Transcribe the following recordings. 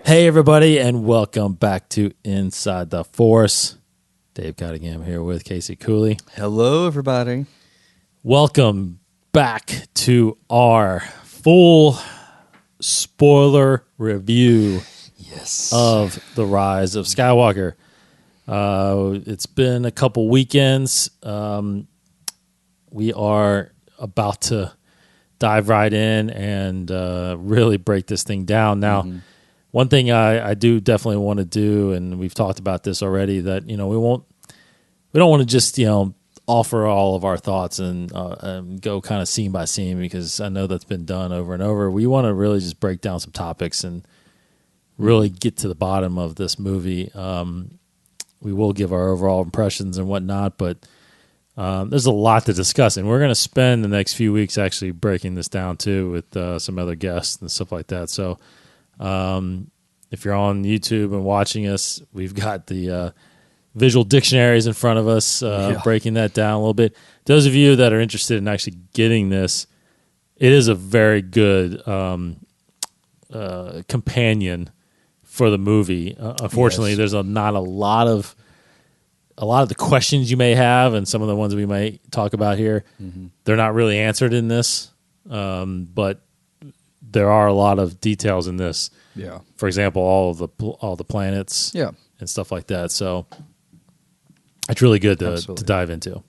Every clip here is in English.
Hey, everybody, and welcome back to Inside the Force. Dave Cottingham here with Casey Cooley. Hello, everybody. Welcome back to our full spoiler review of The Rise of Skywalker. It's been a couple weekends. We are about to dive right in and really break this thing down. Now, one thing I do definitely want to do, and we've talked about this already, that we don't want to just offer all of our thoughts and go kind of scene by scene, because I know that's been done over and over. We want to really just break down some topics and really get to the bottom of this movie. We will give our overall impressions and whatnot, but there's a lot to discuss, and we're going to spend the next few weeks actually breaking this down too with some other guests and stuff like that. So if you're on YouTube and watching us, we've got the visual dictionaries in front of us, breaking that down a little bit. Those of you that are interested in actually getting this, it is a very good companion for the movie. Unfortunately, there's not a lot of the questions you may have, and some of the ones we might talk about here, they're not really answered in this, but there are a lot of details in this. Yeah. For example, all the planets. Yeah. And stuff like that. So it's really good to dive into.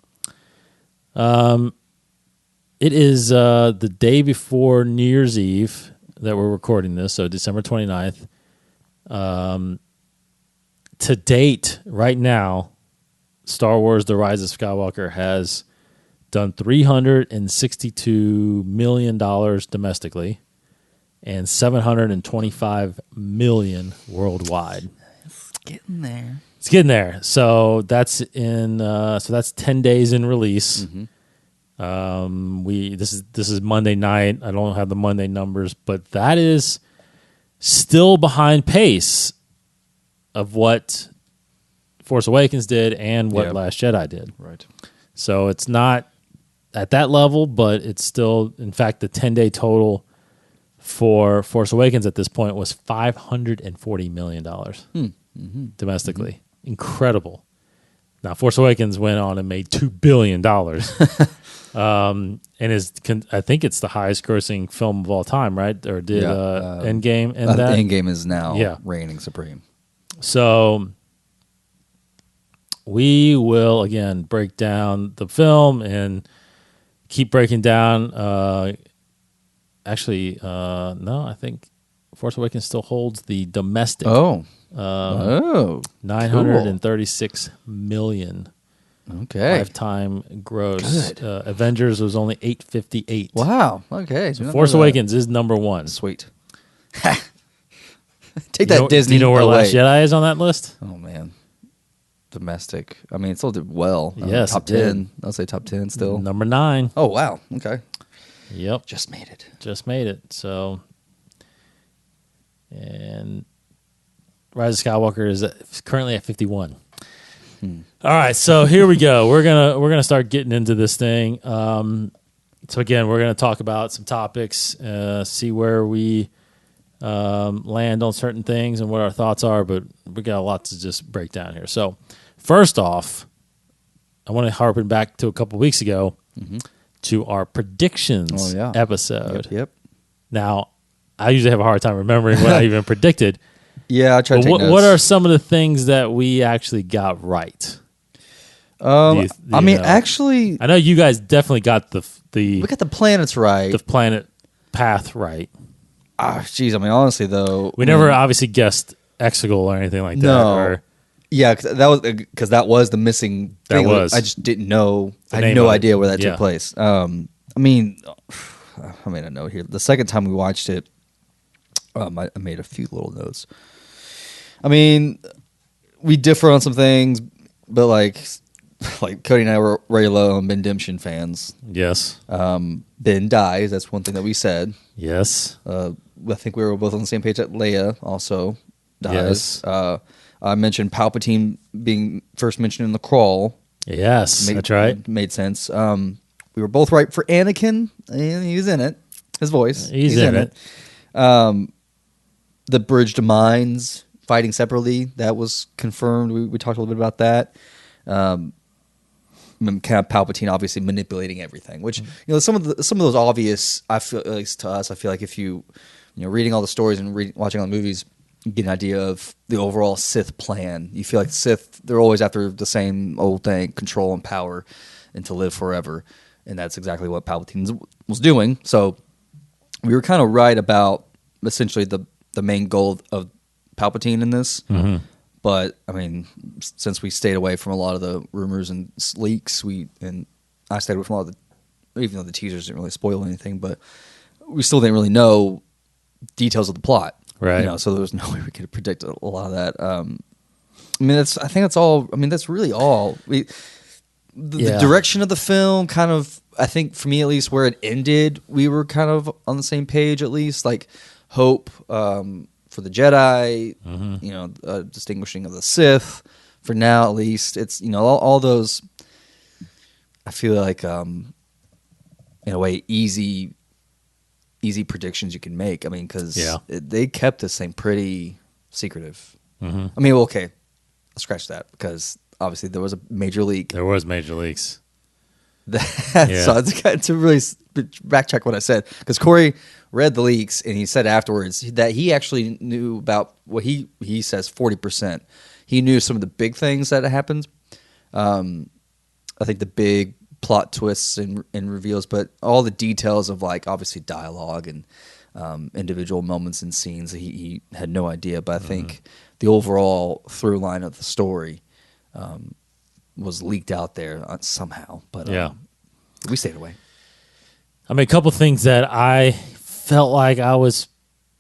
It is the day before New Year's Eve that we're recording this, so December 29th. To date, right now, Star Wars: The Rise of Skywalker has done $362 million domestically and $725 million worldwide. It's getting there. It's getting there. So that's that's 10 days in release. This is Monday night. I don't have the Monday numbers, but that is still behind pace of what Force Awakens did and what Last Jedi did. Right. So it's not at that level, but it's still, in fact, the 10-day total for Force Awakens at this point was $540 million domestically. Incredible. Now, Force Awakens went on and made $2 billion. And I think it's the highest grossing film of all time, right? Or did Endgame and that? Endgame is now reigning supreme. So we will, again, break down the film and keep breaking down. I think Force Awakens still holds the domestic. $936 million. Okay. Lifetime gross. Avengers was only $858. Wow. Okay. So Force Awakens is number one. Sweet. Take that, Disney. Do you know where Last Jedi is on that list? Oh, man. Domestic. I mean, it still did well. Yes, top 10. I'll say top 10 still. Number 9. Oh, wow. Okay. Yep. Just made it. So, and Rise of Skywalker is currently at 51. All right, so here we go. We're gonna start getting into this thing. So again, we're gonna talk about some topics, see where we land on certain things and what our thoughts are. But we got a lot to just break down here. So first off, I want to harken back to a couple weeks ago. To our predictions episode. Yep. Now, I usually have a hard time remembering what I even predicted. Yeah, I tried to take notes. What are some of the things that we actually got right? Actually, I know you guys definitely got we got the planets right. The planet path right. Jeez, I mean, honestly, though, we never obviously guessed Exegol or anything like that. No. Yeah, because that was the missing thing. I just didn't know. I had no idea where that took place. I made a note here. The second time we watched it, I made a few little notes. I mean, we differ on some things, but like Cody and I were very low on Ben Dimson fans. Yes. Ben dies. That's one thing that we said. Yes. I think we were both on the same page that Leia also dies. Yes. I mentioned Palpatine being first mentioned in the crawl. Yes, that's right. Made sense. We were both right for Anakin. He's in it. His voice. He's in it. the bridged minds fighting separately, that was confirmed. We talked a little bit about that. Palpatine obviously manipulating everything, which some of those obvious. I feel, at least to us, I feel like if you reading all the stories and watching all the movies, you get an idea of the overall Sith plan. You feel like Sith, they're always after the same old thing: control and power, and to live forever. And that's exactly what Palpatine was doing. So we were kind of right about essentially the main goal of Palpatine in this. Mm-hmm. But I mean, since we stayed away from a lot of the rumors and leaks, and I stayed away from a lot of even though the teasers didn't really spoil anything, but we still didn't really know details of the plot, right? So there was no way we could predict a lot of that. I mean, I think that's all. I mean, that's really all. The direction of the film, kind of, I think for me at least, where it ended, we were kind of on the same page at least. Like hope for the Jedi, distinguishing of the Sith. For now, at least, it's all those. I feel like, in a way, easy predictions you can make. I mean, because they kept this thing pretty secretive. Mm-hmm. I mean, okay, I'll scratch that because obviously there was a major leak. There was major leaks. So to really backtrack what I said, because Corey read the leaks and he said afterwards that he actually knew about what he says 40%. He knew some of the big things that happened. I think the big plot twists and reveals, but all the details of like obviously dialogue and individual moments and scenes he had no idea. But I think the overall through line of the story was leaked out there somehow. But we stayed away. I mean, a couple things that I felt like I was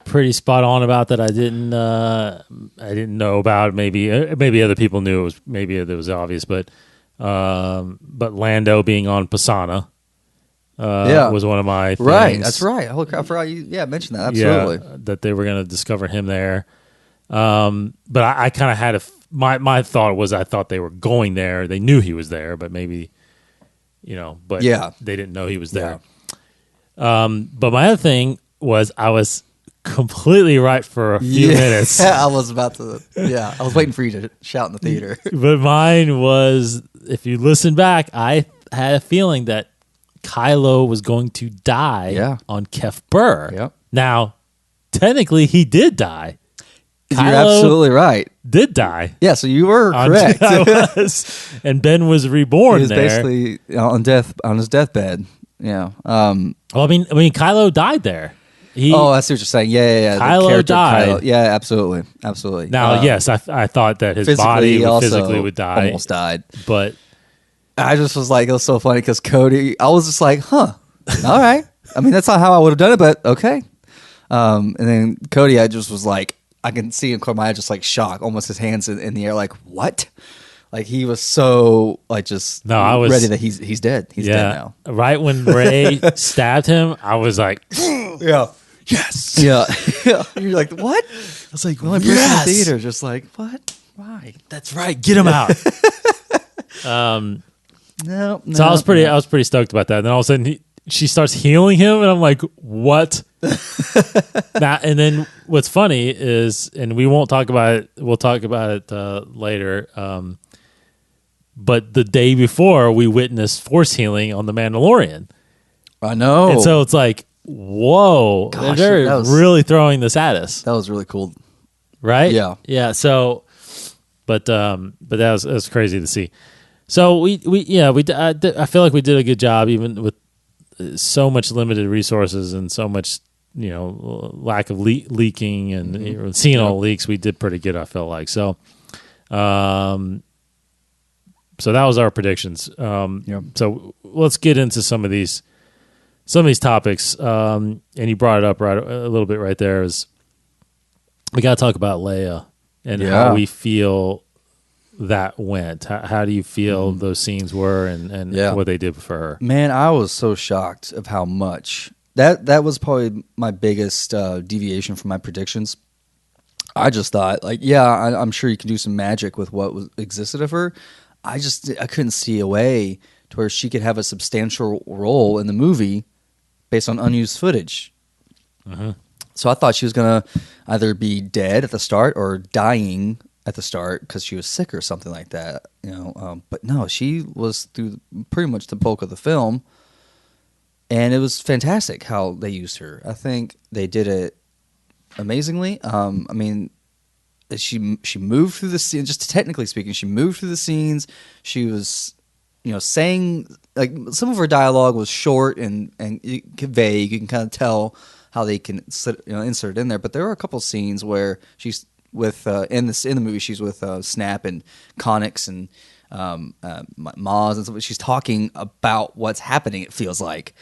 pretty spot on about that I didn't know about. Maybe other people knew. Maybe it was obvious, but Lando being on Pisana was one of my things. Right, that's right. Holy crap, I forgot you mentioned that. Absolutely. Yeah, that they were going to discover him there. But I kind of had my thought was I thought they were going there. They knew he was there, but maybe, but they didn't know he was there. But my other thing was I was completely right for a few minutes. I was about to. Yeah, I was waiting for you to shout in the theater. But mine was, if you listen back, I had a feeling that Kylo was going to die on Kef Bir. Yep. Now, technically, he did die. You're absolutely right. Did die. Yeah, so you were correct. And Ben was reborn. He was basically on his deathbed. Yeah. Well, I mean, Kylo died there. I see what you're saying. Yeah. Kylo died. Kylo. Yeah, absolutely. Now, yes, I thought that his body physically would die. Almost died. But I just was like, it was so funny because Cody, I was just like, all right. I mean, that's not how I would have done it, but okay. And then Cody, I just was like, I can see in my eye just like shock, almost his hands in the air, like, what? Like he was so like just I was ready that he's dead. He's dead now. Right when Rey stabbed him, I was like, yeah. Yes. Yeah. You're like, what? I was like, the only person in the theater just like, what? Why? That's right. Get him out. No. So I was pretty stoked about that. And then all of a sudden she starts healing him, and I'm like, what? And then what's funny is, and we won't talk about it. We'll talk about it later. But the day before, we witnessed force healing on The Mandalorian. I know. And so it's like, whoa, they're really throwing this at us. That was really cool, right? Yeah. So, but that was crazy to see. So I feel like we did a good job, even with so much limited resources and so much lack of leaking and seeing all the leaks. We did pretty good, I felt like. So, so that was our predictions. So let's get into some of these topics. And you brought it up a little bit right there. Is we got to talk about Leia and how we feel that went. How do you feel those scenes were and what they did for her? Man, I was so shocked of how much that was probably my biggest deviation from my predictions. I just thought I'm sure you can do some magic with what existed of her. I couldn't see a way to where she could have a substantial role in the movie based on unused footage. So I thought she was going to either be dead at the start or dying at the start because she was sick or something like that, but no, she was through pretty much the bulk of the film, and it was fantastic how they used her. I think they did it amazingly. I mean, she moved through the scene. Just technically speaking, she moved through the scenes. She was, saying, like, some of her dialogue was short and vague. You can kind of tell how they can insert it in there. But there were a couple scenes where she's with in the movie, she's with Snap and Connix and Maz and stuff. She's talking about what's happening. It feels like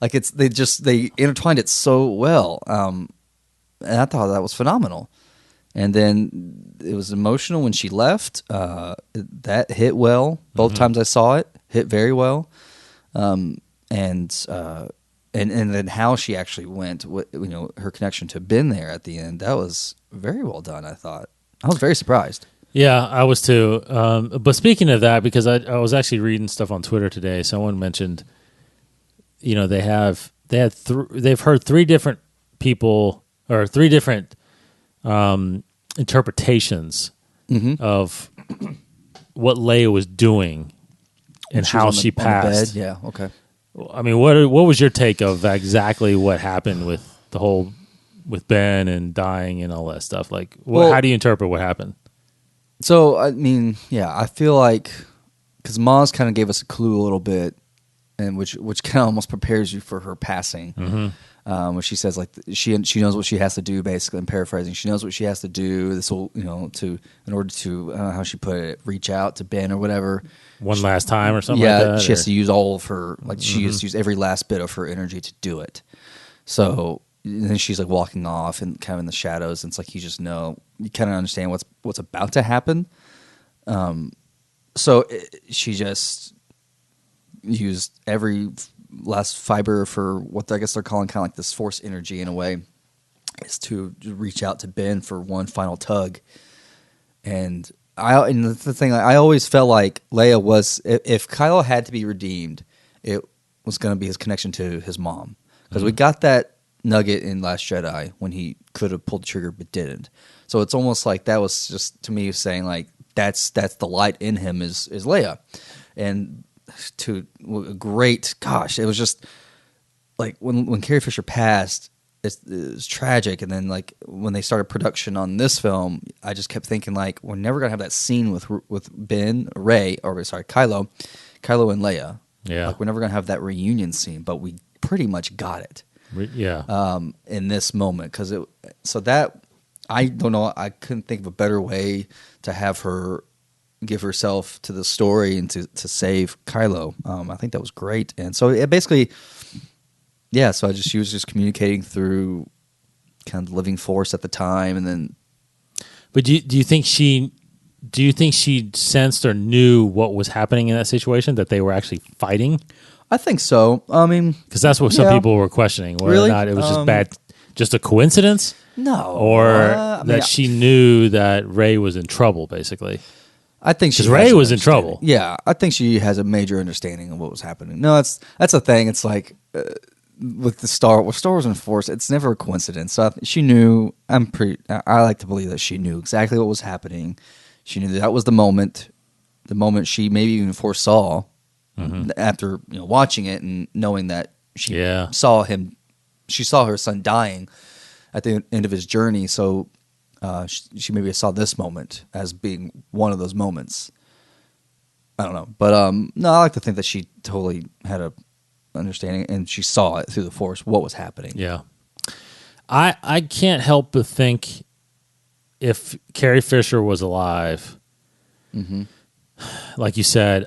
they intertwined it so well, and I thought that was phenomenal. And then it was emotional when she left. That hit well. Both times I saw it, hit very well. And then how she actually went, her connection to Ben there at the end, that was very well done, I thought. I was very surprised. Yeah, I was too. But speaking of that, because I was actually reading stuff on Twitter today, someone mentioned, they've heard three different people or three different interpretations of what Leia was doing and how she passed. Yeah, okay. I mean, what was your take of exactly what happened with the whole with Ben and dying and all that stuff? Like, how do you interpret what happened? So, I mean, yeah, I feel like because Maz kind of gave us a clue a little bit, and which kind of almost prepares you for her passing. Where she says like she knows what she has to do. Basically, I'm paraphrasing. She knows what she has to do. This will in order to I don't know how she put it, reach out to Ben or whatever. Last time or something. Yeah, like that, she has to use all of her she has to use every last bit of her energy to do it. So then she's like walking off and kind of in the shadows. And it's like you just know you kind of understand what's about to happen. She just used every last fiber for what I guess they're calling kind of like this force energy in a way, is to reach out to Ben for one final tug. And the thing, I always felt like Leia was, if Kylo had to be redeemed, it was going to be his connection to his mom. Because we got that nugget in Last Jedi when he could have pulled the trigger but didn't. So it's almost like that was just, to me, saying like, that's the light in him is Leia. And to a great, gosh, it was just like when Carrie Fisher passed, it was tragic. And then like when they started production on this film, I just kept thinking like, we're never gonna have that scene with Ben, Kylo and Leia. Yeah, like we're never gonna have that reunion scene, but we pretty much got it. In this moment, because I don't know, I couldn't think of a better way to have her give herself to the story and to save Kylo. I think that was great. And so it basically, she was just communicating through kind of the living force at the time. And then, but do you think she sensed or knew what was happening in that situation, that they were actually fighting? I think so. I mean, because that's what some people were questioning, whether or not it was just a coincidence. No, or she knew that Rey was in trouble, basically. I think because Rey was in trouble. Yeah, I think she has a major understanding of what was happening. No, that's a thing. It's like with Star Wars and Force, it's never a coincidence. So she knew. I like to believe that she knew exactly what was happening. She knew that was the moment she maybe even foresaw after watching it and knowing that she saw him. She saw her son dying at the end of his journey. So. She maybe saw this moment as being one of those moments. I don't know, but no, I like to think that she totally had a understanding and she saw it through the Force what was happening. Yeah, I can't help but think if Carrie Fisher was alive, like you said,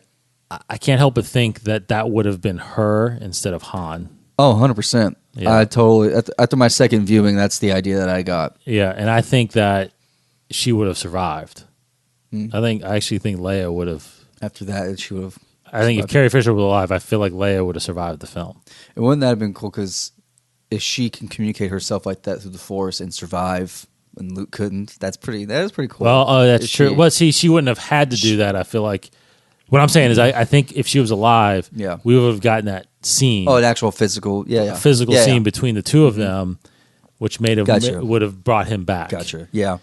I can't help but think that would have been her instead of Han. Oh, 100%. Yeah. I totally, after my second viewing, that's the idea that I got. Yeah, and I think that she would have survived. I actually think Leia would have. After that, she would have. I think if Carrie Fisher was alive, I feel like Leia would have survived the film. And wouldn't that have been cool? Because if she can communicate herself like that through the Force and survive, and Luke couldn't, that is pretty cool. Well, that's true. Well, see, she wouldn't have had to do that. I feel like. What I'm saying is, I think if she was alive, we would have gotten that scene. Oh, an actual physical, scene between the two of them, which would have brought him back. Gotcha. Yeah.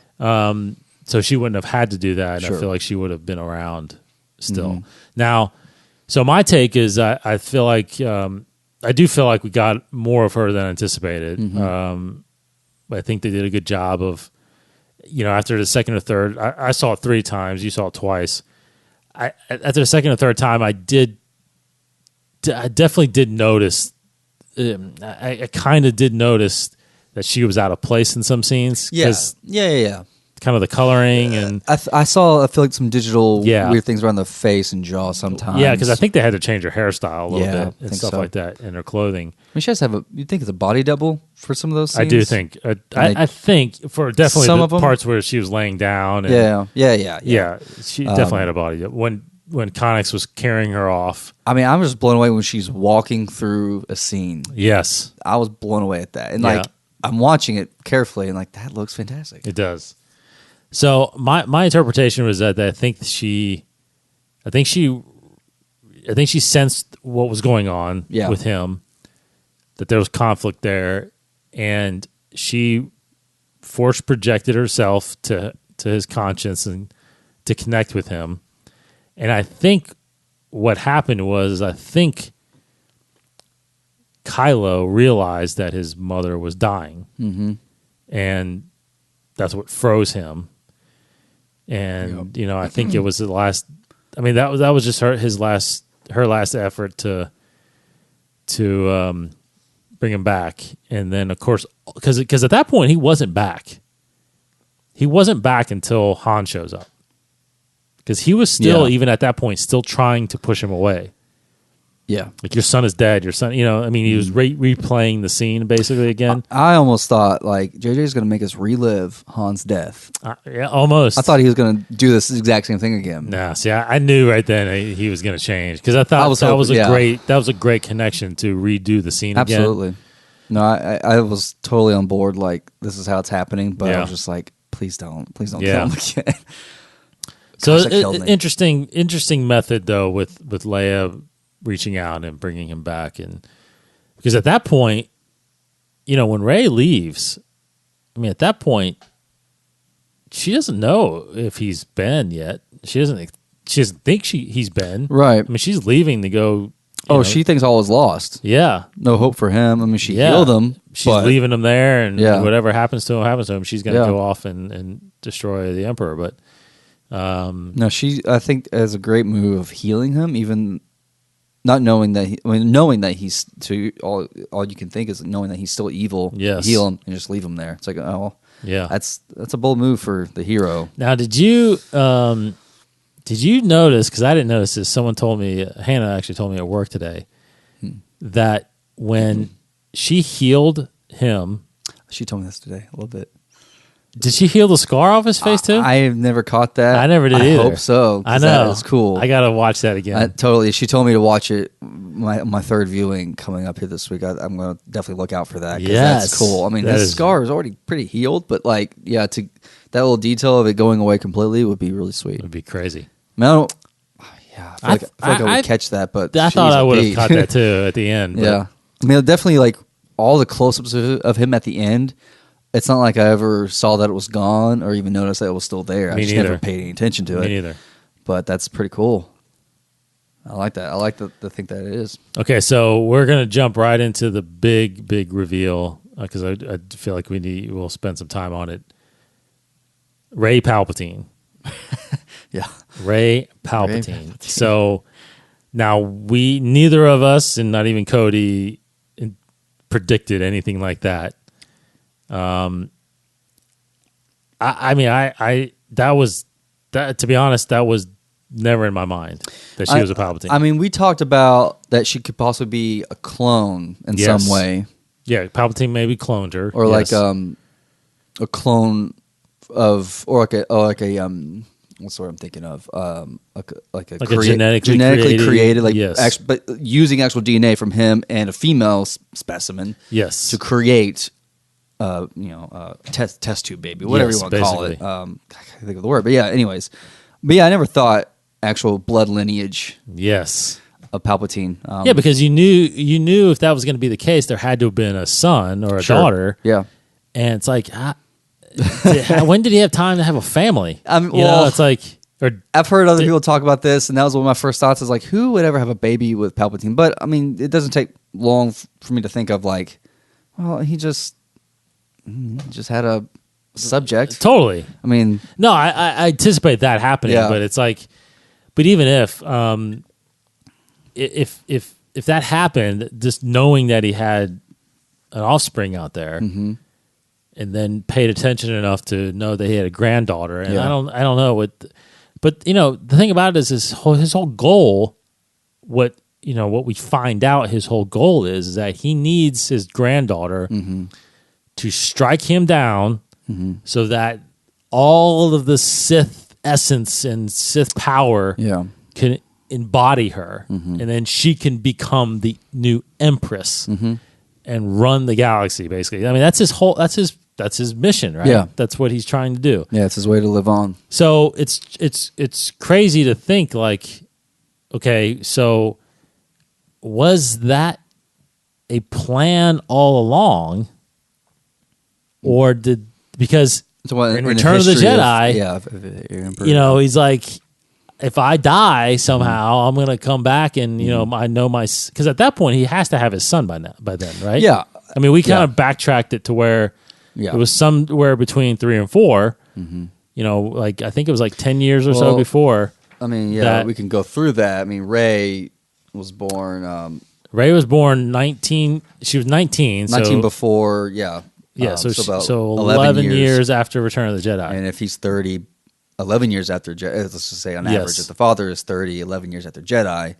So she wouldn't have had to do that, and I feel like she would have been around still. Now, so my take is I feel like I do feel like we got more of her than anticipated. I think they did a good job of, after the second or third, I saw it 3 times. You saw it twice. After the second or third time, I definitely did notice. I kind of did notice that she was out of place in some scenes. Yeah. Kind of the coloring and I feel like some digital weird things around the face and jaw sometimes. Yeah, because I think they had to change her hairstyle a little bit and stuff like that, and her clothing. I mean, she has to have you think it's a body double for some of those scenes? I do think. I think for definitely some of them, parts where she was laying down. And, yeah. She definitely had a body double. When Connix was carrying her off. I mean, I'm just blown away when she's walking through a scene. Yes. I was blown away at that. And I'm watching it carefully and that looks fantastic. It does. So my interpretation was that I think she sensed what was going on with him, that there was conflict there, and she force projected herself to his conscience and to connect with him. And I think what happened was Kylo realized that his mother was dying, and that's what froze him. And I think it was the last. I mean, that was just her last effort to bring him back. And then, of course, because at that point he wasn't back. He wasn't back until Han shows up. Because he was still, even at that point, still trying to push him away. Yeah. Like, your son is dead. Your son, he was replaying the scene basically again. I almost thought, JJ's going to make us relive Han's death. Yeah, almost. I thought he was going to do this exact same thing again. Nah, see, I knew right then he was going to change. Because I thought that was a great connection to redo the scene again. Absolutely. No, I was totally on board, this is how it's happening. But I was just please don't kill him again. So interesting method though with Leia reaching out and bringing him back, and because at that point, when Rey leaves, I mean, at that point, she doesn't know if he's Ben yet. She doesn't think he's Ben. Right. I mean, she's leaving to go. She thinks all is lost. Yeah. No hope for him. I mean, she healed him. She's leaving him there, and whatever happens to him. She's going to go off and destroy the Emperor, but. No, I think as a great move of healing him, even not knowing that knowing that he's all you can think is knowing that he's still evil. Yes. Heal him and just leave him there. It's that's a bold move for the hero. Now, did you notice? Because I didn't notice this. Someone told me. Hannah actually told me at work today that when she healed him, she told me this today a little bit. Did she heal the scar off his face too? I have never caught that. I never did either. I hope so. I know. It's cool. I got to watch that again. Totally. She told me to watch it. My third viewing coming up here this week. I'm going to definitely look out for that. Yes. That's cool. I mean, his scar is already pretty healed, but to that little detail of it going away completely would be really sweet. It would be crazy. I feel like I would catch that, but I thought I would have caught that too at the end. Yeah. I mean, definitely all the close-ups of him at the end. It's not like I ever saw that it was gone or even noticed that it was still there. I just never paid any attention to it. Me neither. But that's pretty cool. I like that. I like to think that it is. Okay, so we're going to jump right into the big reveal because I feel like we'll spend some time on it. Rey Palpatine. Yeah. Rey Palpatine. So now neither of us, and not even Cody, predicted anything like that. To be honest, that was never in my mind that she was a Palpatine. I mean, we talked about that she could possibly be a clone in some way. Yeah, Palpatine maybe cloned her, or a clone of, or like a what's the word I'm thinking of? Like a genetically created, but using actual DNA from him and a female specimen, to create. Test tube baby, whatever you want to call it. I can't think of the word, but anyways. But I never thought actual blood lineage. Yes. Of Palpatine. Because you knew if that was going to be the case, there had to have been a son or a daughter. Yeah. And it's like, when did he have time to have a family? It's like, I've heard other people talk about this, and that was one of my first thoughts. Is like, who would ever have a baby with Palpatine? But I mean, it doesn't take long for me to think of like, well, he just had a subject. Totally. I mean, no, I anticipate that happening, but it's like, but even if that happened, just knowing that he had an offspring out there, and then paid attention enough to know that he had a granddaughter, and I don't know what, but the thing about it is his whole goal, what we find out his whole goal is that he needs his granddaughter to strike him down, so that all of the Sith essence and Sith power can embody her, and then she can become the new Empress and run the galaxy. Basically, I mean that's his mission, right? Yeah, that's what he's trying to do. Yeah, it's his way to live on. So it's crazy to think like, okay, so was that a plan all along, or because in Return of the Jedi, he's like, if I die somehow, I'm going to come back and, I know because at that point he has to have his son by then, right? Yeah. I mean, we kind of backtracked it to where it was somewhere between 3 and 4, like I think it was like 10 years or so before. I mean, we can go through that. I mean, Rey was born 19, she was 19. 19 before, yeah. Yeah, so 11 years after Return of the Jedi. And if he's 30, 11 years after Jedi, let's just say on average, if the father is 30, 11 years after Jedi,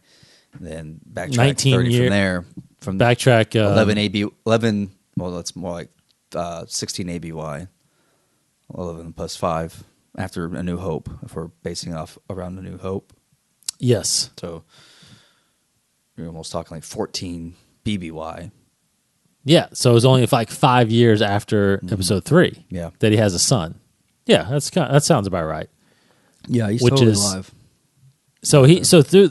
then backtrack 30 from there. Backtrack 11 AB, 11, well, that's more like 16 ABY, 11 plus 5 after A New Hope, if we're basing off around A New Hope. Yes. So you're almost talking like 14 BBY. Yeah, so it was only like 5 years after Episode 3 that he has a son. Yeah, that sounds about right. Yeah, he's totally alive. So through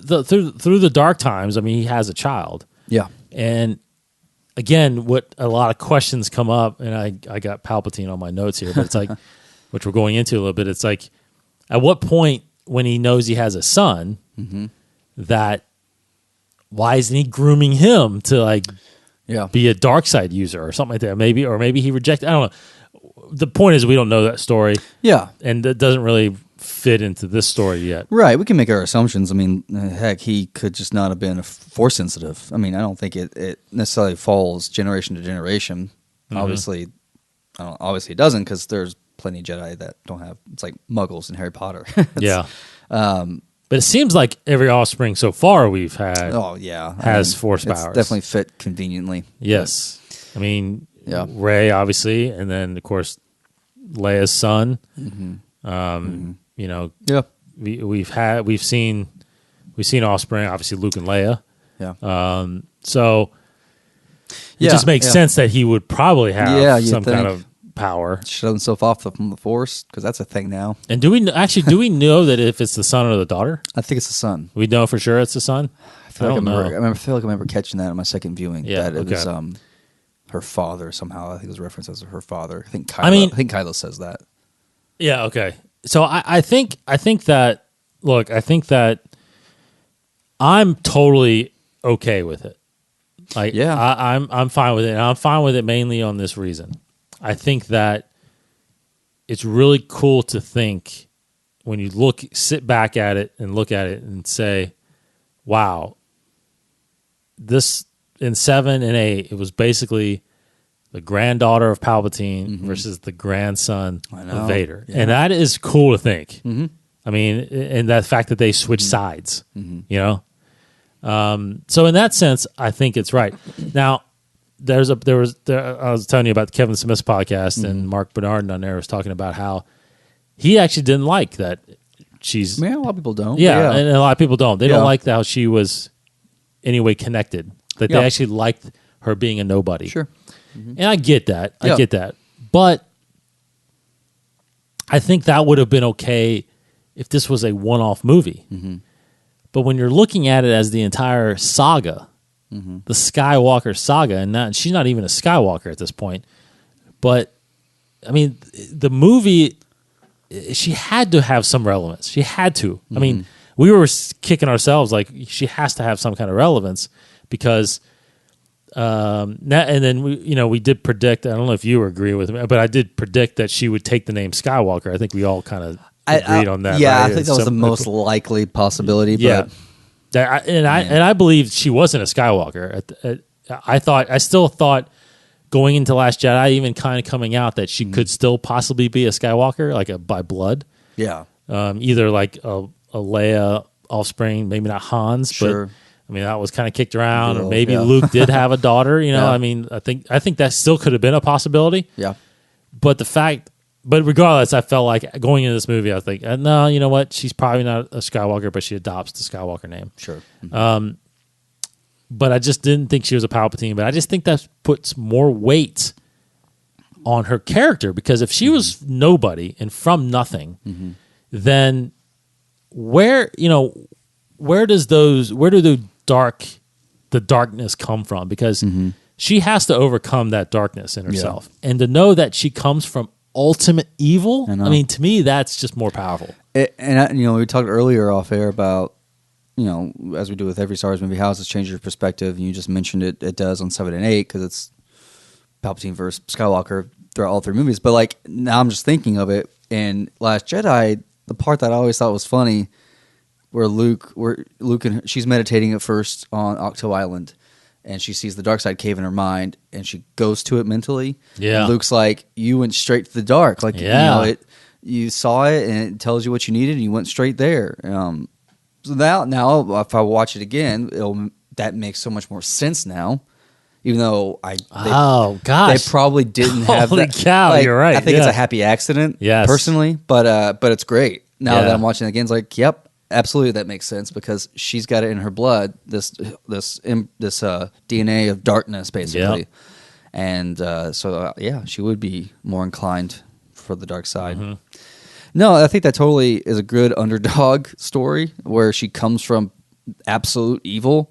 the dark times, I mean, he has a child. Yeah, and again, what a lot of questions come up, and I got Palpatine on my notes here, but it's like, which we're going into a little bit. It's like, at what point when he knows he has a son, that why isn't he grooming him to like? Yeah, be a dark side user or something like that. Maybe he rejected. I don't know. The point is, we don't know that story. Yeah, and it doesn't really fit into this story yet. Right. We can make our assumptions. I mean, heck, he could just not have been a force sensitive. I mean, I don't think it necessarily falls generation to generation. Obviously, obviously it doesn't, because there's plenty of Jedi that don't have. It's like Muggles in Harry Potter. Yeah. But it seems like every offspring so far we've had has force powers. It's definitely fit conveniently. Yes. I mean, Rey, obviously, and then, of course, Leia's son. We've seen offspring, obviously Luke and Leia. Yeah. So it just makes sense that he would probably have some kind of power. Shut himself off from the Force, because that's a thing now. And do we know that if it's the son or the daughter? I think it's the son. We know for sure it's the son? I feel like I remember catching that in my second viewing. Yeah, that it was her father somehow. I think it was referenced as her father. I think Kylo says that. Yeah, okay. So I think that I'm totally okay with it. Like, I'm fine with it, and I'm fine with it mainly on this reason. I think that it's really cool to think when you sit back at it and look at it and say, wow, this in 7 and 8, it was basically the granddaughter of Palpatine versus the grandson of Vader. Yeah. And that is cool to think. I mean, and that fact that they switch sides, So in that sense, I think it's right. Now, I was telling you about the Kevin Smith's podcast, and Mark Bernard on there was talking about how he actually didn't like that she's. Yeah, a lot of people don't. Yeah, and a lot of people don't. They don't like how she was anyway connected. That they actually liked her being a nobody. Sure. And I get that. I get that. But I think that would have been okay if this was a one-off movie. But when you're looking at it as the entire saga, the Skywalker saga, and she's not even a Skywalker at this point, but I mean, the movie, she had to have some relevance. She had to. I mean, we were kicking ourselves like she has to have some kind of relevance because, and then we did predict. I don't know if you agree with me, but I did predict that she would take the name Skywalker. I think we all kind of agreed on that. Yeah, right? I think that was the most likely possibility. Yeah, but, I believe she wasn't a Skywalker. I still thought going into Last Jedi, even kind of coming out that she could still possibly be a Skywalker, like by blood. Yeah, either like a Leia offspring, maybe not Han's, sure. but I mean that was kind of kicked around, or maybe Luke did have a daughter. I mean, I think that still could have been a possibility. Yeah, but regardless, I felt like going into this movie, I think, no, you know what? She's probably not a Skywalker, but she adopts the Skywalker name. Sure. But I just didn't think she was a Palpatine. But I just think that puts more weight on her character, because if she was nobody and from nothing, then where do the darkness come from? Because she has to overcome that darkness in herself, and to know that she comes from ultimate evil. I mean, to me, that's just more powerful. We talked earlier off air about, as we do with every Star Wars movie, how has this changed your perspective? And you just mentioned it does on 7 and 8, because it's Palpatine versus Skywalker throughout all three movies. But like now I'm just thinking of it in Last Jedi, the part that I always thought was funny, where Luke and she's meditating at first on Octo Island, and she sees the dark side cave in her mind, and she goes to it mentally. Yeah, and Luke's like, "You went straight to the dark, like you saw it, and it tells you what you needed, and you went straight there." So now, if I watch it again, that makes so much more sense now. Even though they probably didn't have that. Holy cow, you're right. I think it's a happy accident, personally, but it's great. Now that I'm watching it again, it's like, yep, absolutely, that makes sense, because she's got it in her blood, this DNA of darkness, basically. And she would be more inclined for the dark side. No, I think that totally is a good underdog story, where she comes from absolute evil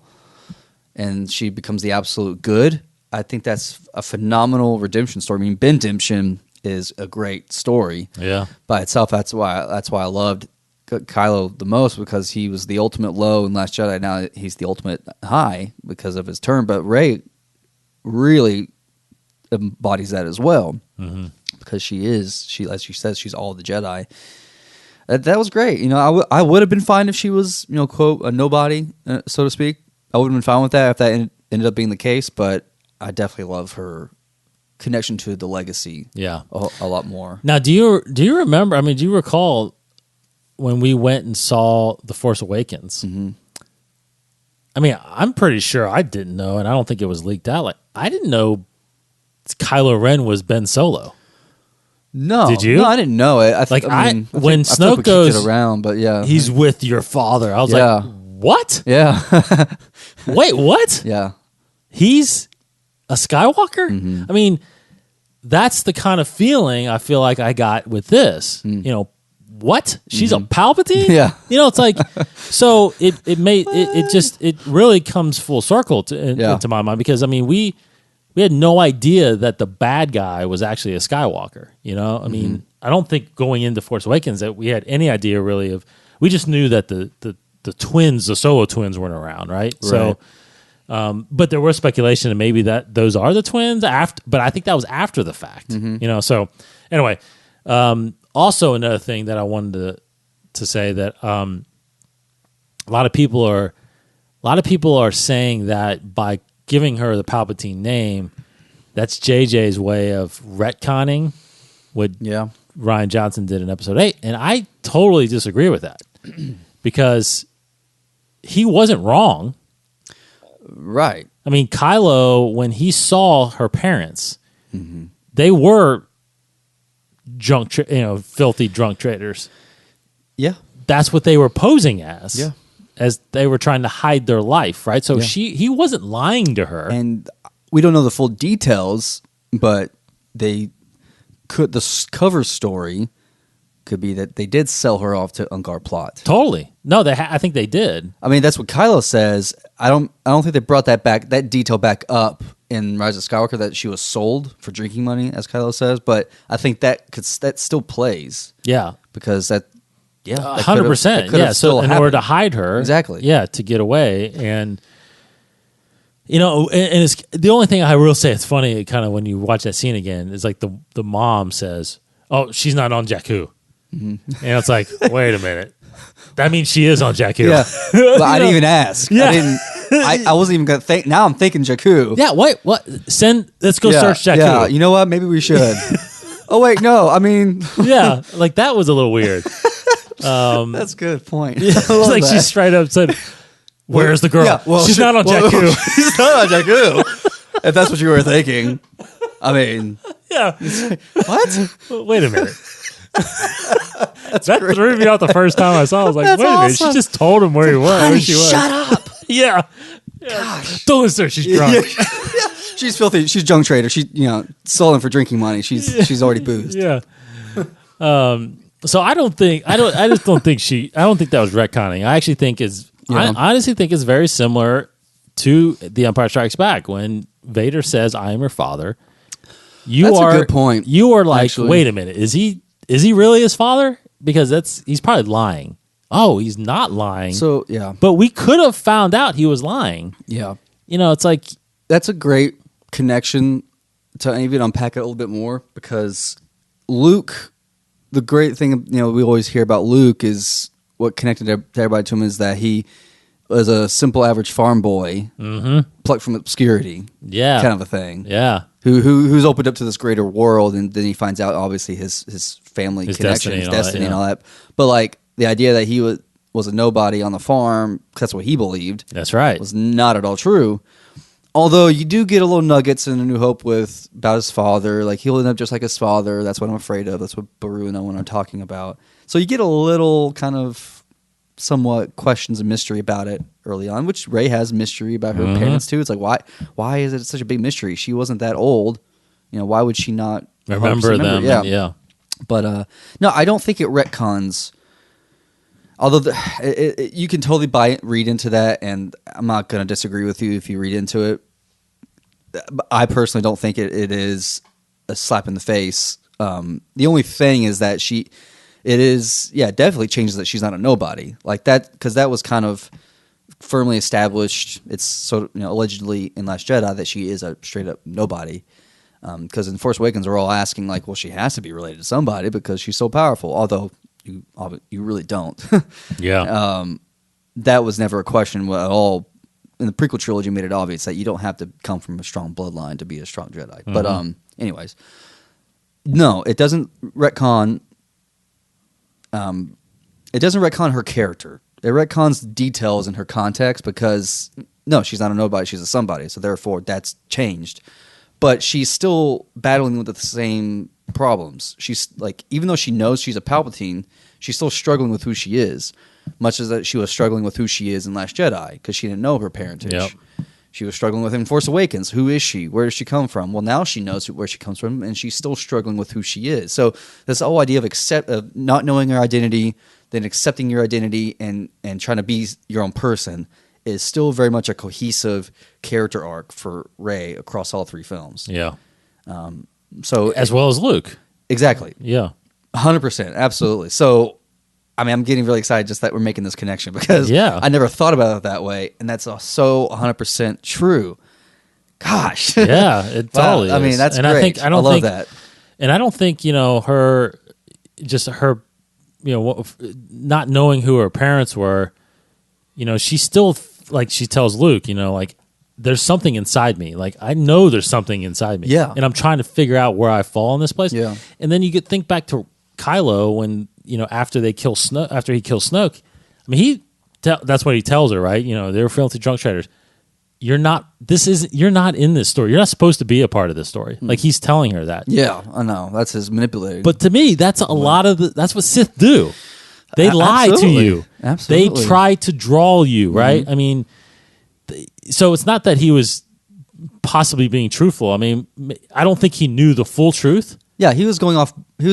and she becomes the absolute good. I think that's a phenomenal redemption story. I mean, Ben-demption is a great story. Yeah, by itself. That's why I loved Kylo the most, because he was the ultimate low in Last Jedi. Now he's the ultimate high because of his turn. But Rey really embodies that as well. Because she, as she says, she's all the Jedi. That was great. I would have been fine if she was, quote, a nobody, so to speak. I would have been fine with that if that ended up being the case. But I definitely love her connection to the legacy. Yeah, a lot more. Now, do you remember? I mean, do you recall when we went and saw The Force Awakens? I mean, I'm pretty sure I didn't know, and I don't think it was leaked out. Like, I didn't know Kylo Ren was Ben Solo. No, did you? No, I didn't know it. When Snoke goes around, but yeah, he's with your father. I was like, what? Yeah. Wait, what? Yeah, he's a Skywalker. I mean, that's the kind of feeling I feel like I got with this. What? She's a Palpatine? Yeah. It's like, so it really comes full circle into my mind, because I mean we had no idea that the bad guy was actually a Skywalker. I mean, I don't think going into Force Awakens that we had any idea really of. We just knew that the twins, the Solo twins, weren't around, right? So, but there was speculation that maybe that those are the twins after. But I think that was after the fact. So anyway, also another thing that I wanted to say that a lot of people are saying that by giving her the Palpatine name, that's JJ's way of retconning what Rian Johnson did in Episode 8. And I totally disagree with that, because he wasn't wrong. Right. I mean, Kylo, when he saw her parents, they were filthy drunk traders. Yeah. That's what they were posing as. Yeah. As they were trying to hide their life, right? So he wasn't lying to her. And we don't know the full details, but the cover story could be that they did sell her off to Ungar plot. Totally. No, I think they did. I mean, that's what Kylo says. I don't think they brought that detail back up in Rise of Skywalker, that she was sold for drinking money, as Kylo says. But I think that still plays. Yeah, because that. Yeah, 100%. Yeah, so in order to hide her, exactly. Yeah, to get away, and and it's the only thing I will say. It's funny, kind of when you watch that scene again. Is like the mom says, "Oh, she's not on Jakku," and it's like, wait a minute, that means she is on Jakku. Yeah, but I didn't even ask. Yeah. I wasn't even gonna think. Now I'm thinking Jakku. Yeah, what? Let's go search Jakku. Yeah, you know what? Maybe we should. Oh wait, no. I mean, yeah, like that was a little weird. That's a good point. It's like she straight up said, "Where's the girl? Yeah, well, she's not on Jakku. She's not on Jakku." If that's what you were thinking, I mean, yeah. What? Wait a minute. That threw me out the first time I saw it. I was like, wait a minute. She just told him where he was. Honey, where she was. Shut up. Yeah. Gosh. Don't listen to her. She's drunk. Yeah. She's filthy. She's junk trader. She, stolen for drinking money. She's already boozed. Yeah. So I don't think that was retconning. I actually think I honestly think it's very similar to The Empire Strikes Back when Vader says, "I am your father." That's a good point. You are like, actually. Wait a minute, is he really his father? Because he's probably lying. Oh, he's not lying. So yeah, but we could have found out he was lying. Yeah, it's like that's a great connection to even unpack it a little bit more, because Luke. The great thing, we always hear about Luke is what connected everybody to him is that he was a simple average farm boy, plucked from obscurity, kind of a thing, who's opened up to this greater world, and then he finds out obviously his family connection, his destiny, and all that. But like the idea that he was a nobody on the farm, that's what he believed. That's right. Was not at all true. Although you do get a little nuggets in A New Hope about his father, like he'll end up just like his father. That's what I'm afraid of. That's what Baru and Owen are talking about. So you get a little kind of somewhat questions and mystery about it early on, which Rey has mystery about her parents too. It's like why is it such a big mystery? She wasn't that old. Why would she not remember them? Yeah. But no, I don't think it retcons. Although you can totally read into that, and I'm not going to disagree with you if you read into it. I personally don't think it is a slap in the face. The only thing is that definitely changes that she's not a nobody like that, because that was kind of firmly established. It's sort of allegedly in Last Jedi that she is a straight up nobody. Because in Force Awakens, we're all asking like, well, she has to be related to somebody because she's so powerful. Although you really don't. Yeah. That was never a question at all. In the prequel trilogy, made it obvious that you don't have to come from a strong bloodline to be a strong Jedi. But anyways, no, it doesn't retcon. It doesn't retcon her character. It retcons details in her context, because no, she's not a nobody; she's a somebody. So therefore, that's changed. But she's still battling with the same problems. She's like, even though she knows she's a Palpatine, she's still struggling with who she is, much as that she was struggling with who she is in Last Jedi, because she didn't know her parentage. Yep. She was struggling with in Force Awakens. Who is she? Where does she come from? Well, now she knows where she comes from, and she's still struggling with who she is. So this whole idea of not knowing your identity, then accepting your identity, and trying to be your own person is still very much a cohesive character arc for Rey across all three films. Yeah. So as well as Luke. Exactly. Yeah. 100%. Absolutely. So, I mean, I'm getting really excited just that we're making this connection, because I never thought about it that way, and that's so 100% true. Gosh. Yeah, it totally is. I mean, that's great. I love that. And I don't think, her not knowing who her parents were, she still, like she tells Luke, like, there's something inside me. Like, I know there's something inside me. Yeah. And I'm trying to figure out where I fall in this place. Yeah. And then you think back to Kylo when, after he kills Snoke, I mean, that's what he tells her, right? They were filthy drunk traders. You're not in this story. You're not supposed to be a part of this story. Like, he's telling her that. Yeah, I know. That's his manipulating. But to me, that's a lot of that's what Sith do. They lie to you. Absolutely. They try to draw you, right? I mean, so it's not that he was possibly being truthful. I mean, I don't think he knew the full truth. Yeah, he was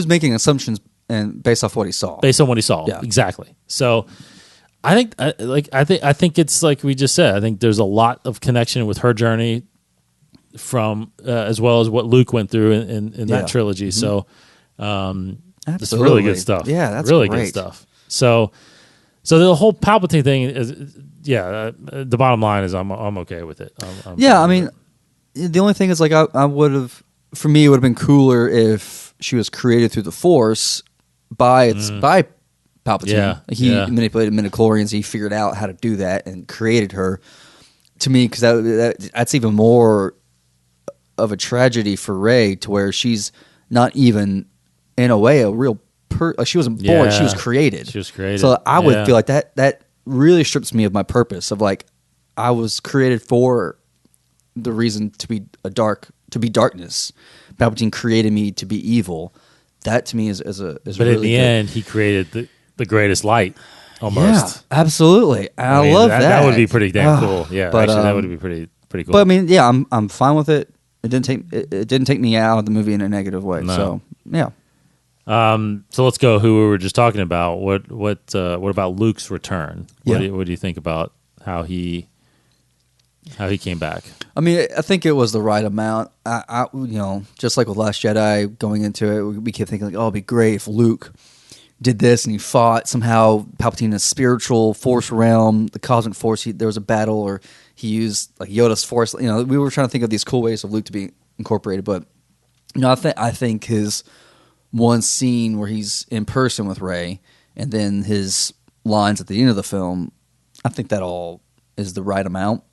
making assumptions and based off what he saw. Based on what he saw, Yeah. exactly. So I think it's like we just said. I think there's a lot of connection with her journey from as well as what Luke went through in that trilogy. So it's really good stuff. Yeah, that's really great. good stuff. So the whole Palpatine thing is, the bottom line is I'm okay with it. I mean, the only thing is like I would have, for me, it would have been cooler if she was created through the Force by Palpatine. Yeah, he manipulated midichlorians. He figured out how to do that and created her. To me, because that's even more of a tragedy for Rey, to where she's not even in a way a real she wasn't born, she was created. She was created. So I would feel like that really strips me of my purpose of like I was created for the reason to be darkness. Palpatine created me to be evil. That to me is but really in the end, he created the greatest light. Almost. Yeah, absolutely. I love that. That would be pretty damn cool. Yeah, but, actually, that would be pretty cool. But I mean, yeah, I'm fine with it. It didn't take me out of the movie in a negative way. No. So yeah. So let's go. Who we were just talking about. What about Luke's return? What do you think about how he came back? I mean, I think it was the right amount. I just like with Last Jedi, going into it, we kept thinking like, oh, it'd be great if Luke did this and he fought somehow Palpatine in a spiritual force realm, the cosmic force. There was a battle, or he used like Yoda's force. You know, we were trying to think of these cool ways of Luke to be incorporated. But I think his one scene where he's in person with Rey, and then his lines at the end of the film, I think that all is the right amount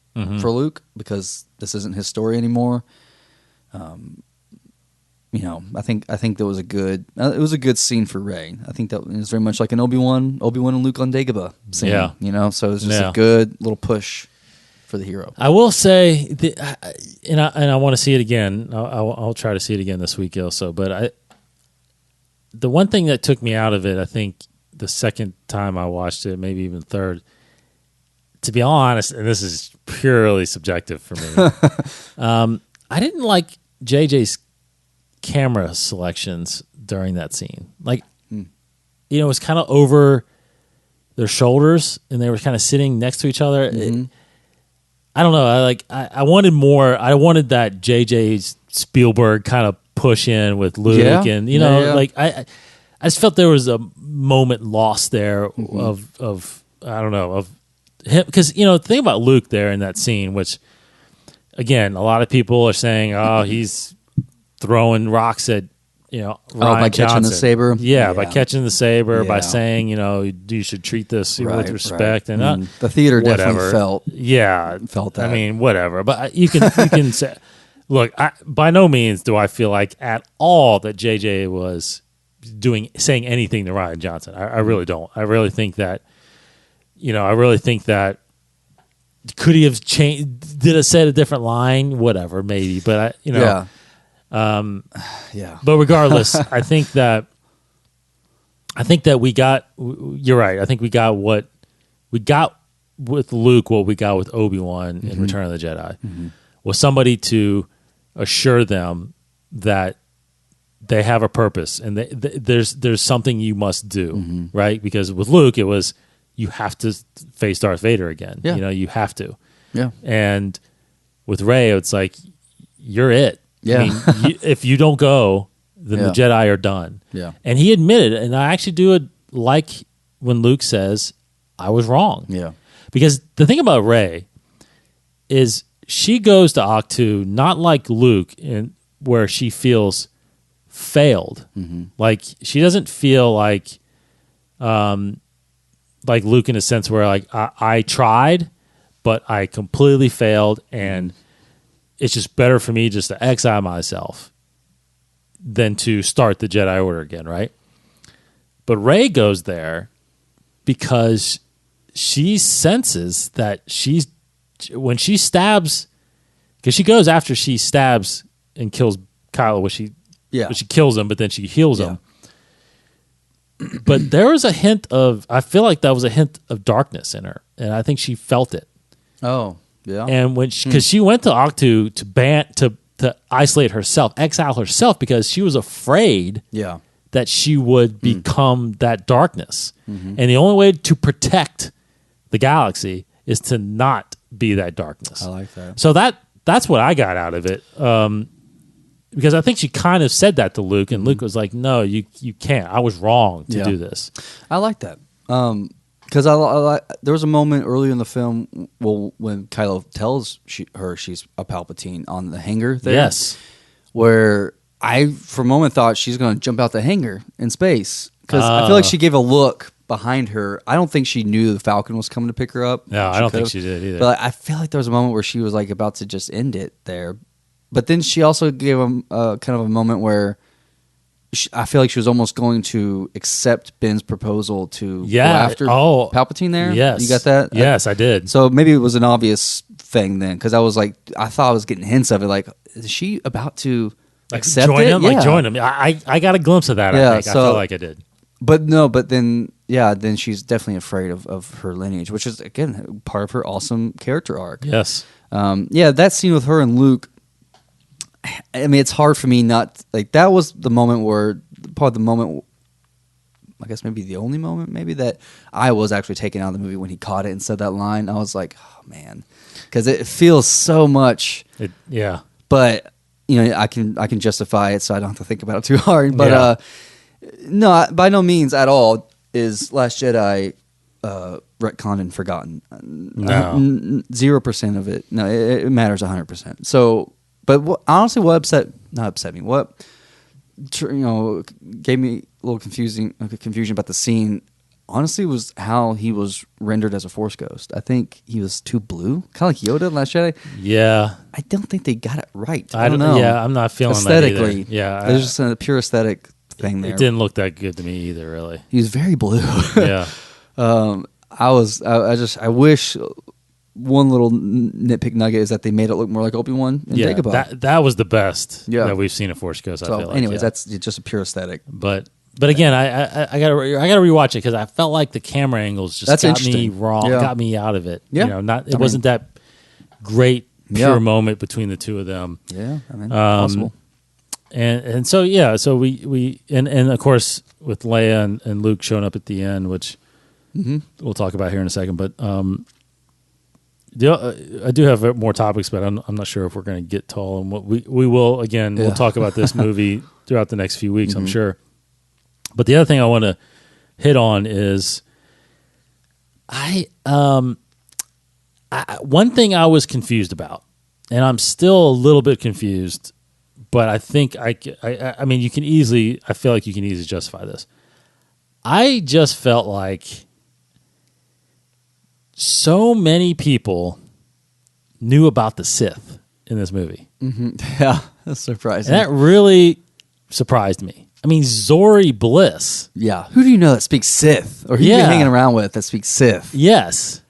for Luke, because this isn't his story anymore. I think that was it was a good scene for Rey. I think that it was very much like an Obi-Wan and Luke on Dagobah scene. Yeah. So it was just a good little push for the hero. I will say, and I want to see it again. I'll try to see it again this week also. But the one thing that took me out of it, I think the second time I watched it, maybe even third, to be honest, and this is purely subjective for me, I didn't like JJ's camera selections during that scene. Like, it was kind of over their shoulders, and they were kind of sitting next to each other. I don't know. I wanted more. I wanted that JJ Spielberg kind of push in with Luke, and like I just felt there was a moment lost there of I don't know, of him, because the thing about Luke there in that scene, which again a lot of people are saying, oh, he's throwing rocks at Ryan by Johnson. Catching the saber, by catching the saber, by saying you should treat this with respect, and the theater definitely felt that. I mean, whatever, but you can say, look, by no means do I feel like at all that JJ was saying anything to Ryan Johnson. I really don't. I really think that could he have changed? Did have said a different line? Whatever, maybe, but But regardless, I think that we got. You're right. I think we got what we got with Luke. What we got with Obi-Wan in Return of the Jedi was somebody to assure them that they have a purpose, and there's something you must do, right? Because with Luke, it was you have to face Darth Vader again. Yeah. You have to. Yeah. And with Rey, it's like you're it. Yeah. I mean, if you don't go, then the Jedi are done. Yeah. And he admitted, and I actually do like when Luke says, I was wrong. Yeah. Because the thing about Rey is she goes to Ahch-To not like Luke, where she feels failed. Like she doesn't feel like Luke in a sense where like I tried, but I completely failed, and it's just better for me just to exile myself than to start the Jedi Order again, right? But Rey goes there because she senses that when she stabs, because she goes after she stabs and kills Kylo, which she kills him, but then she heals him. But there was a hint of, I feel like that was a hint of darkness in her, and I think she felt it. Oh, yeah. And when because she went to Ahch-To to isolate herself, exile herself, because she was afraid that she would become that darkness. And the only way to protect the galaxy is to not be that darkness. I like that. So that's what I got out of it. Because I think she kind of said that to Luke, and Luke was like, "No, you can't. I was wrong to do this." I like that. Because there was a moment earlier in the film, when Kylo tells her she's a Palpatine on the hangar there. Yes. Where I, for a moment, thought she's going to jump out the hangar in space. Because I feel like she gave a look behind her. I don't think she knew the Falcon was coming to pick her up. No, I don't think she did either. But I feel like there was a moment where she was like about to just end it there. But then she also gave kind of a moment where I feel like she was almost going to accept Ben's proposal to go after Palpatine there. Yes. You got that? Yes, I did. So maybe it was an obvious thing then, because I was like, I thought I was getting hints of it. Like, is she about to accept join it? him? Like join him. I got a glimpse of that, I think. I felt like I did. But then she's definitely afraid of her lineage, which is, again, part of her awesome character arc. Yes. That scene with her and Luke, I mean, it's hard for me not, like, that was the moment where, probably the moment, I guess maybe the only moment maybe that I was actually taken out of the movie when he caught it and said that line. I was like, oh man, because it feels so much. But I can justify it, so I don't have to think about it too hard. But no, by no means at all is Last Jedi retconned and forgotten. No, 0% of it. No, it matters 100%. So. But honestly, what not upset me, what gave me a little confusion about the scene, honestly, was how he was rendered as a Force ghost. I think he was too blue, kind of like Yoda in Last Jedi. Yeah. I don't think they got it right. I don't know. Yeah, I'm not feeling aesthetically, that either. Yeah. There's just a pure aesthetic thing there. It didn't look that good to me either, really. He was very blue. Yeah. I wish... One little nitpick nugget is that they made it look more like Obi-Wan and Dagobah. That was the best that we've seen a Force Ghost. I feel like. Anyways, that's just a pure aesthetic. But again, I gotta rewatch it because I felt like the camera angles just got me wrong, got me out of it. Yeah, it wasn't that great pure moment between the two of them. Yeah, I mean, possible. And so we and of course with Leia and Luke showing up at the end, which we'll talk about here in a second, but. I do have more topics, but I'm not sure if we're going to get to all. And what we will again. We'll talk about this movie throughout the next few weeks, I'm sure. But the other thing I want to hit on is one thing I was confused about, and I'm still a little bit confused. But I think I mean, I feel like you can easily justify this. I just felt like. So many people knew about the Sith in this movie. Yeah, that's surprising. And that really surprised me. I mean, Zori Bliss. Yeah. Who do you know that speaks Sith? Or who you been hanging around with that speaks Sith? Yes.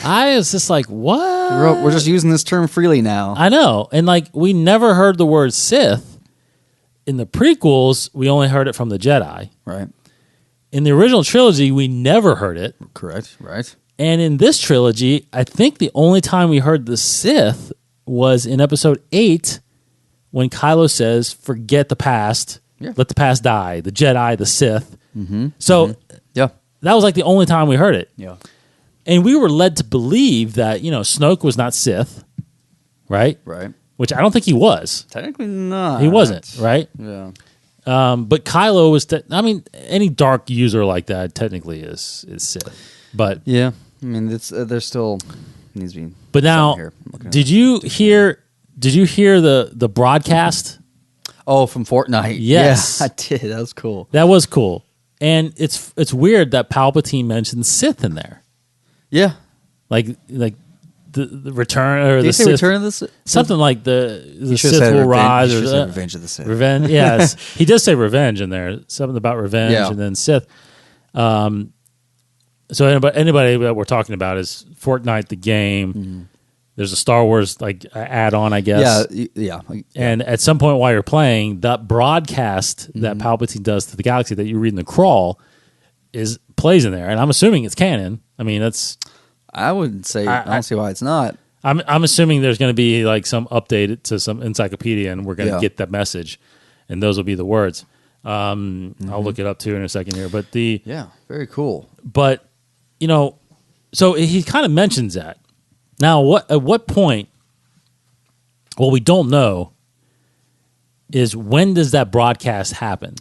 I was just like, what? We're just using this term freely now. I know. And like, we never heard the word Sith. In the prequels, we only heard it from the Jedi. Right. In the original trilogy, we never heard it. Correct. Right. And in this trilogy, I think the only time we heard the Sith was in episode 8 when Kylo says, forget the past, let the past die, the Jedi, the Sith. So that was like the only time we heard it. Yeah. And we were led to believe that, Snoke was not Sith, right? Right. Which I don't think he was. Technically not. He wasn't, right? Yeah. But Kylo was, any dark user like that technically is Sith. But yeah, I mean, there's still needs to be. But now, did you hear the broadcast? Oh, from Fortnite. Yes, yeah, I did. That was cool. That was cool, and it's weird that Palpatine mentioned Sith in there. Yeah, like the return or did the Sith. Return of the Sith? Something like the Sith will rise or Revenge of the Sith. Revenge. Yes, he does say revenge in there. Something about revenge and then Sith. So anybody that we're talking about is Fortnite the game. There's a Star Wars add-on, I guess. Yeah. And at some point while you're playing, that broadcast that Palpatine does to the galaxy that you read in the crawl plays in there, and I'm assuming it's canon. I mean, that's. I wouldn't say. I don't see why it's not. I'm assuming there's going to be some update to some encyclopedia, and we're going to get that message, and those will be the words. I'll look it up too in a second here. But very cool. But so he kind of mentions that. Now, at what point? What we don't know is when does that broadcast happen?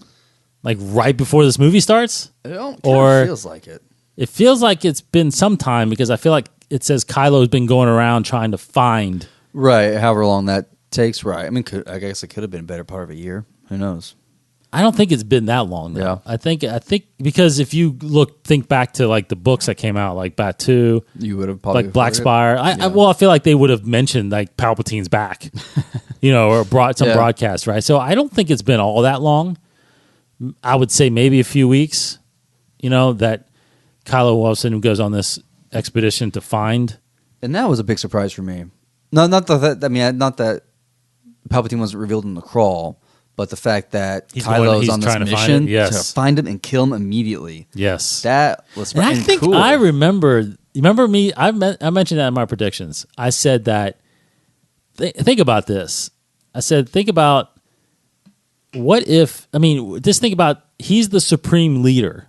Like right before this movie starts? It feels like it. It feels like it's been some time because I feel like it says Kylo's been going around trying to find. Right, however long that takes. Right. I mean, I guess it could have been a better part of a year. Who knows? I don't think it's been that long, though. Yeah. I think because if you think back to like the books that came out, like Batu, you would have probably like Black Spire. I feel like they would have mentioned like Palpatine's back, or brought some broadcast, right? So I don't think it's been all that long. I would say maybe a few weeks, that Kylo all of a sudden goes on this expedition to find. And that was a big surprise for me. No, not that Palpatine wasn't revealed in the crawl. But the fact that Kylo's on this mission to find him and kill him immediately. Yes. That was cool. I remember, you remember me, I mentioned that in my predictions. I said that, think about this. I said, think about just think about he's the supreme leader.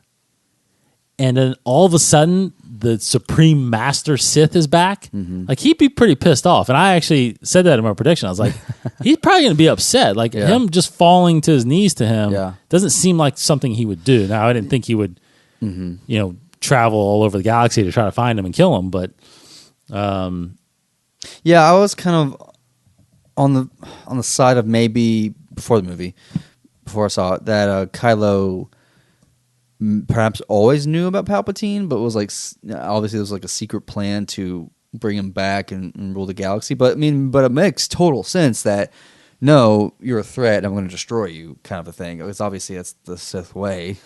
And then all of a sudden, the Supreme Master Sith is back. Mm-hmm. Like, he'd be pretty pissed off. And I actually said that in my prediction. I was like, he's probably going to be upset. Like, him just falling to his knees to him doesn't seem like something he would do. Now, I didn't think he would, travel all over the galaxy to try to find him and kill him. But, I was kind of on the side of maybe before I saw it, that Kylo perhaps always knew about Palpatine, but was like, obviously there was like a secret plan to bring him back and rule the galaxy. But it makes total sense that no, you're a threat and I'm going to destroy you, kind of a thing. It's obviously that's the Sith way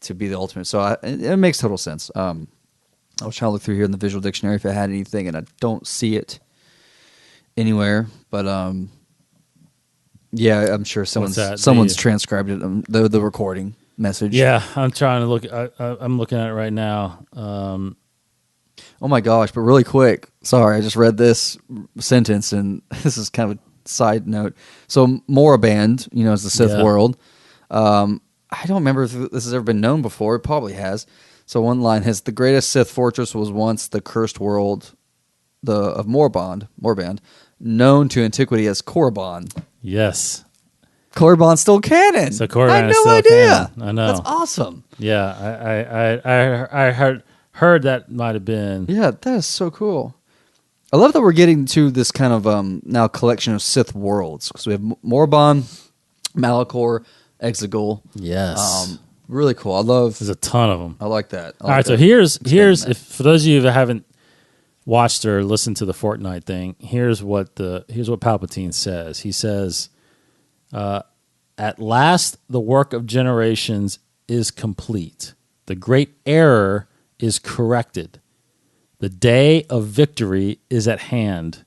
to be the ultimate. So it makes total sense. I was trying to look through here in the visual dictionary if it had anything, and I don't see it anywhere. But I'm sure someone's transcribed it. The recording message. Yeah, I'm trying to look. I'm looking at it right now. Oh my gosh! But really quick, sorry, I just read this sentence, and this is kind of a side note. So Moraband, is the Sith world. I don't remember if this has ever been known before. It probably has. So one line has, the greatest Sith fortress was once the cursed world of Moraband, known to antiquity as Korriban. Yes. Korriban's still canon. So Korriban I had no idea. Canon. I know. That's awesome. Yeah, I heard that might have been. Yeah, that is so cool. I love that we're getting to this kind of now collection of Sith worlds, because we have Moraband, Malachor, Exegol. Yes. Really cool. There's a ton of them. I like that. All right, so here's if for those of you that haven't watched or listened to the Fortnite thing, here's what Palpatine says. He says, "At last, the work of generations is complete. The great error is corrected. The day of victory is at hand.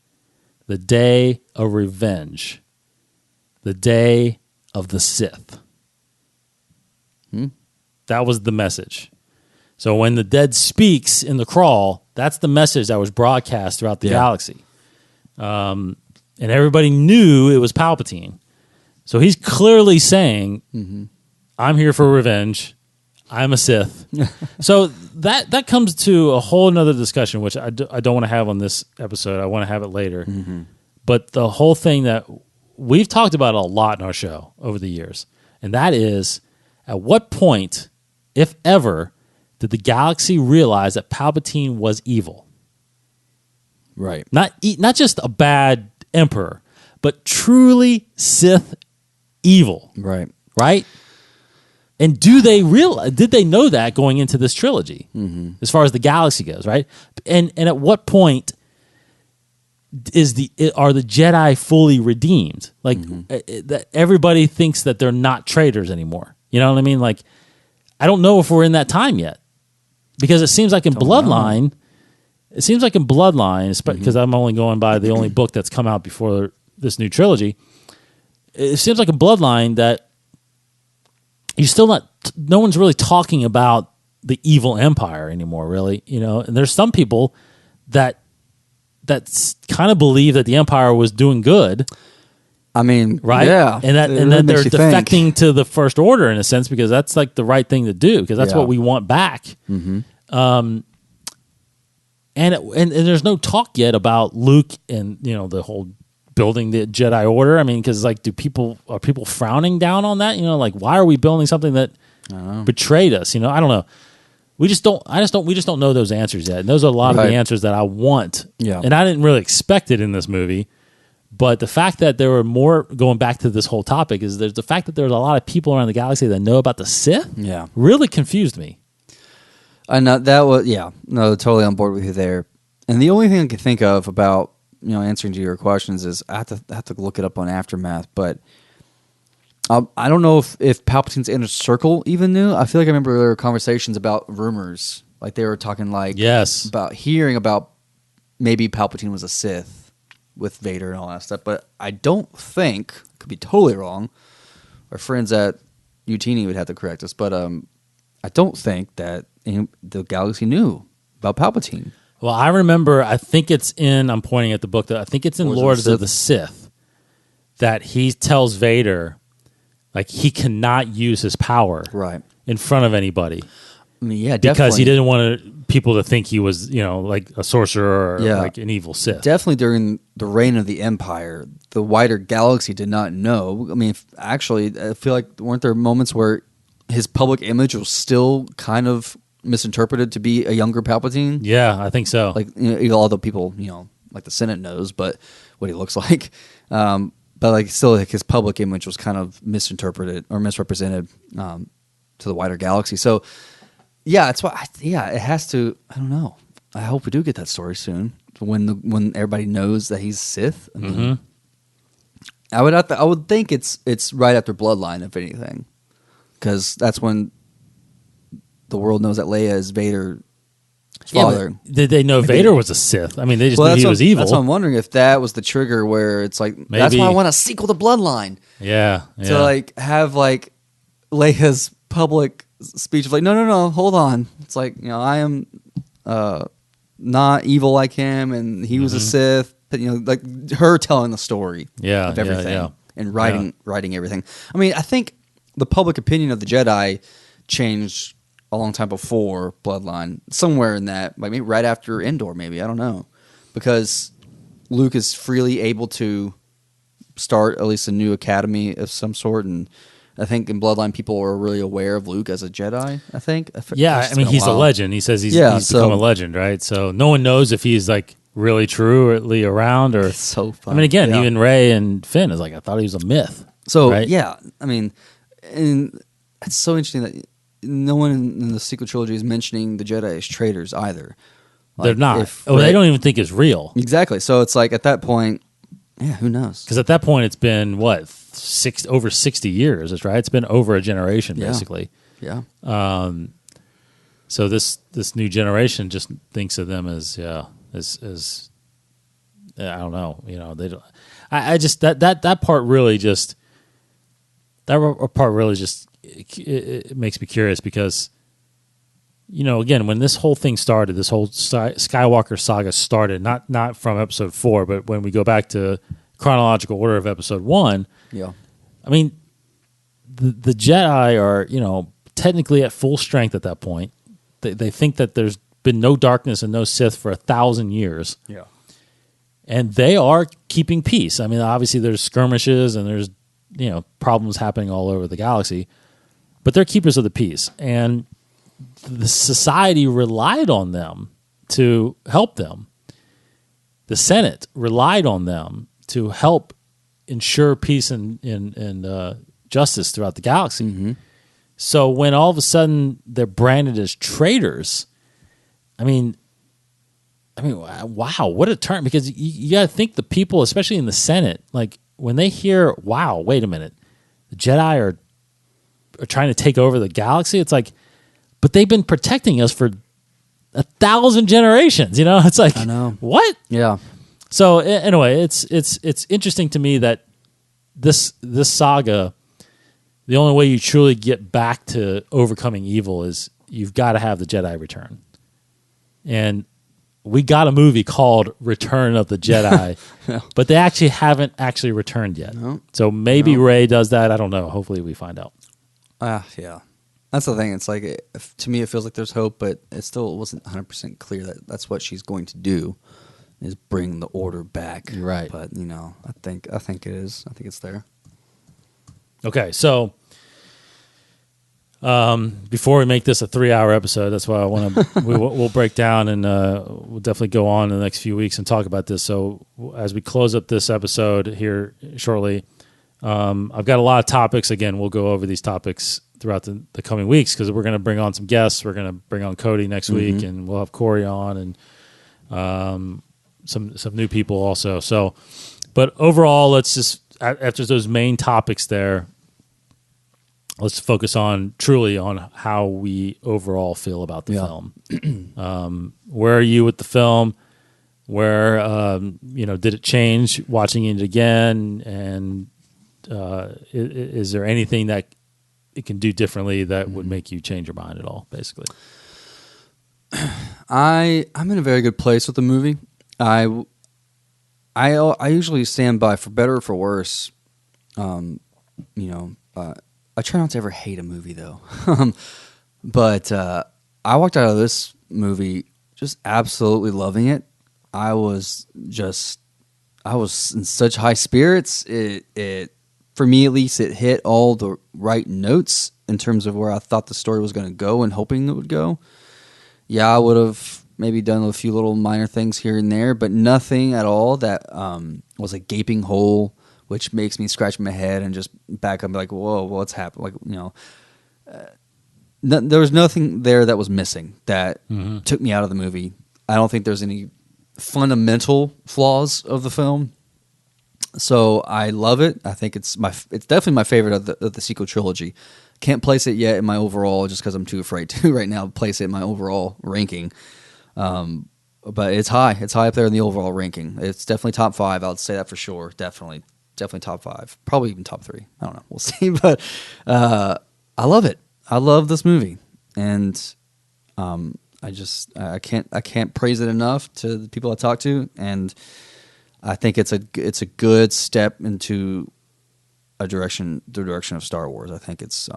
The day of revenge. The day of the Sith." That was the message. So when the dead speaks in the crawl, that's the message that was broadcast throughout the galaxy. And everybody knew it was Palpatine. So he's clearly saying, I'm here for revenge. I'm a Sith. So that comes to a whole nother discussion, which I don't want to have on this episode. I want to have it later. Mm-hmm. But the whole thing that we've talked about a lot in our show over the years, and that is, at what point, if ever, did the galaxy realize that Palpatine was evil? Right. Not just a bad emperor, but truly Sith evil. Right. Right? And did they know that going into this trilogy, as far as the galaxy goes, right? And at what point are the Jedi fully redeemed? Like, everybody thinks that they're not traitors anymore. You know what I mean? Like, I don't know if we're in that time yet, because it seems like in Bloodline, because I'm only going by the only book that's come out before this new trilogy. It seems like in Bloodline that no one's really talking about the evil empire anymore, really. And there's some people that kind of believe that the empire was doing good. I mean, right? Yeah, and then they're defecting to the First Order in a sense because that's like the right thing to do because that's what we want back. Mm-hmm. And there's no talk yet about Luke and the whole building the Jedi Order. I mean, because like, are people frowning down on that? Like, why are we building something that betrayed us? I don't know. We just don't know those answers yet. And those are a lot of the answers that I want. Yeah. And I didn't really expect it in this movie. But the fact that there were more, going back to this whole topic, is there's the fact that there's a lot of people around the galaxy that know about the Sith. Yeah. Really confused me. I know that was, totally on board with you there. And the only thing I can think of about, answering to your questions is I have to look it up on Aftermath, but I don't know if Palpatine's inner circle even knew. I feel like I remember there were conversations about rumors, like they were talking about hearing about maybe Palpatine was a Sith with Vader and all that stuff, but I don't think, could be totally wrong, our friends at Utini would have to correct us, but I don't think that the galaxy knew about Palpatine. Well, I remember, I'm pointing at the book, I think it's in Lords of the Sith, that he tells Vader, like, he cannot use his power in front of anybody. I mean, yeah, because definitely. he didn't want people to think he was, like a sorcerer or like an evil Sith. Definitely during the reign of the Empire, the wider galaxy did not know. I mean, actually, I feel like weren't there moments where his public image was still kind of misinterpreted to be a younger Palpatine? Yeah, I think so. Like, although people, like the Senate knows, but what he looks like. But like, still, like his public image was kind of misinterpreted or misrepresented to the wider galaxy. So, yeah, that's why. It has to. I don't know. I hope we do get that story soon when everybody knows that he's Sith. I mean, I would think it's right after Bloodline, if anything, because that's when the world knows that Leia is Vader's father. Did they know Vader was a Sith? I mean, they just knew he was evil. That's what I'm wondering, if that was the trigger where it's like, maybe. That's why I want a sequel to Bloodline. Yeah. To like have like Leia's public speech of like, no, hold on. It's like, I am not evil like him, and he was a Sith. But, like her telling the story of everything and writing everything. I mean, I think the public opinion of the Jedi changed a long time before Bloodline, somewhere in that, maybe right after Endor, maybe, I don't know, because Luke is freely able to start at least a new academy of some sort, and I think in Bloodline people are really aware of Luke as a Jedi. I think, I mean, he's a legend. He says he's become a legend, right? So no one knows if he's like really truly around, or it's so fun. I mean, again, even Rey and Finn is like, I thought he was a myth. So right? I mean, and it's so interesting that no one in the sequel trilogy is mentioning the Jedi as traitors either. Like, they're not. They don't even think it's real. Exactly. So it's like at that point, who knows? Because at that point, it's been over 60 years. Right? It's been over a generation, basically. Yeah. So this new generation just thinks of them as I don't know. They don't. I just that part really just it makes me curious because, again, when this whole thing started, this whole Skywalker saga started, not from episode 4, but when we go back to chronological order of episode 1, I mean, the Jedi are, technically at full strength at that point. They think that there's been no darkness and no Sith for 1,000 years. Yeah. And they are keeping peace. I mean, obviously there's skirmishes and there's, problems happening all over the galaxy, but they're keepers of the peace. And the society relied on them to help them. The Senate relied on them to help ensure peace and justice throughout the galaxy. Mm-hmm. So when all of a sudden they're branded as traitors, I mean, wow, what a turn! Because you got to think the people, especially in the Senate, like when they hear, "Wow, wait a minute, the Jedi are trying to take over the galaxy," it's like, but they've been protecting us for 1,000 generations. It's like, I know what? Yeah. So anyway, it's interesting to me that this saga, the only way you truly get back to overcoming evil is you've got to have the Jedi return. And we got a movie called Return of the Jedi, but they actually haven't actually returned yet. No. So maybe Rey does that. I don't know. Hopefully we find out. Yeah. That's the thing. It's like, to me, it feels like there's hope, but it still wasn't 100% clear that that's what she's going to do, is bring the order back. You're right. But, I think it is. I think it's there. Okay, so before we make this a 3-hour episode, that's why I want to. we'll break down and we'll definitely go on in the next few weeks and talk about this. So as we close up this episode here shortly, I've got a lot of topics. Again, we'll go over these topics throughout the coming weeks because we're going to bring on some guests. We're going to bring on Cody next week, and we'll have Corey on and some new people also. So, but overall, let's just after those main topics there. Let's focus truly on how we overall feel about the film. Where are you with the film? Where did it change watching it again? And is there anything that it can do differently that would make you change your mind at all? Basically, I'm in a very good place with the movie. I usually stand by, for better or for worse. I try not to ever hate a movie, though. But I walked out of this movie just absolutely loving it. I was in such high spirits. It for me at least, it hit all the right notes in terms of where I thought the story was going to go and hoping it would go. Yeah, I would have maybe done a few little minor things here and there, but nothing at all that was a gaping hole, which makes me scratch my head and just back up and be like, whoa, what's happened? There was nothing there that was missing that took me out of the movie. I don't think there's any fundamental flaws of the film. So I love it. I think it's definitely my favorite of the sequel trilogy. Can't place it yet in my overall just because I'm too afraid to right now place it in my overall ranking. But it's high. It's high up there in the overall ranking. It's definitely top 5. I would say that for sure. Definitely top 5. Probably even top 3. I don't know. We'll see. But I love it. I love this movie, and I can't praise it enough to the people I talk to, and I think it's a good step into the direction of Star Wars. I think it's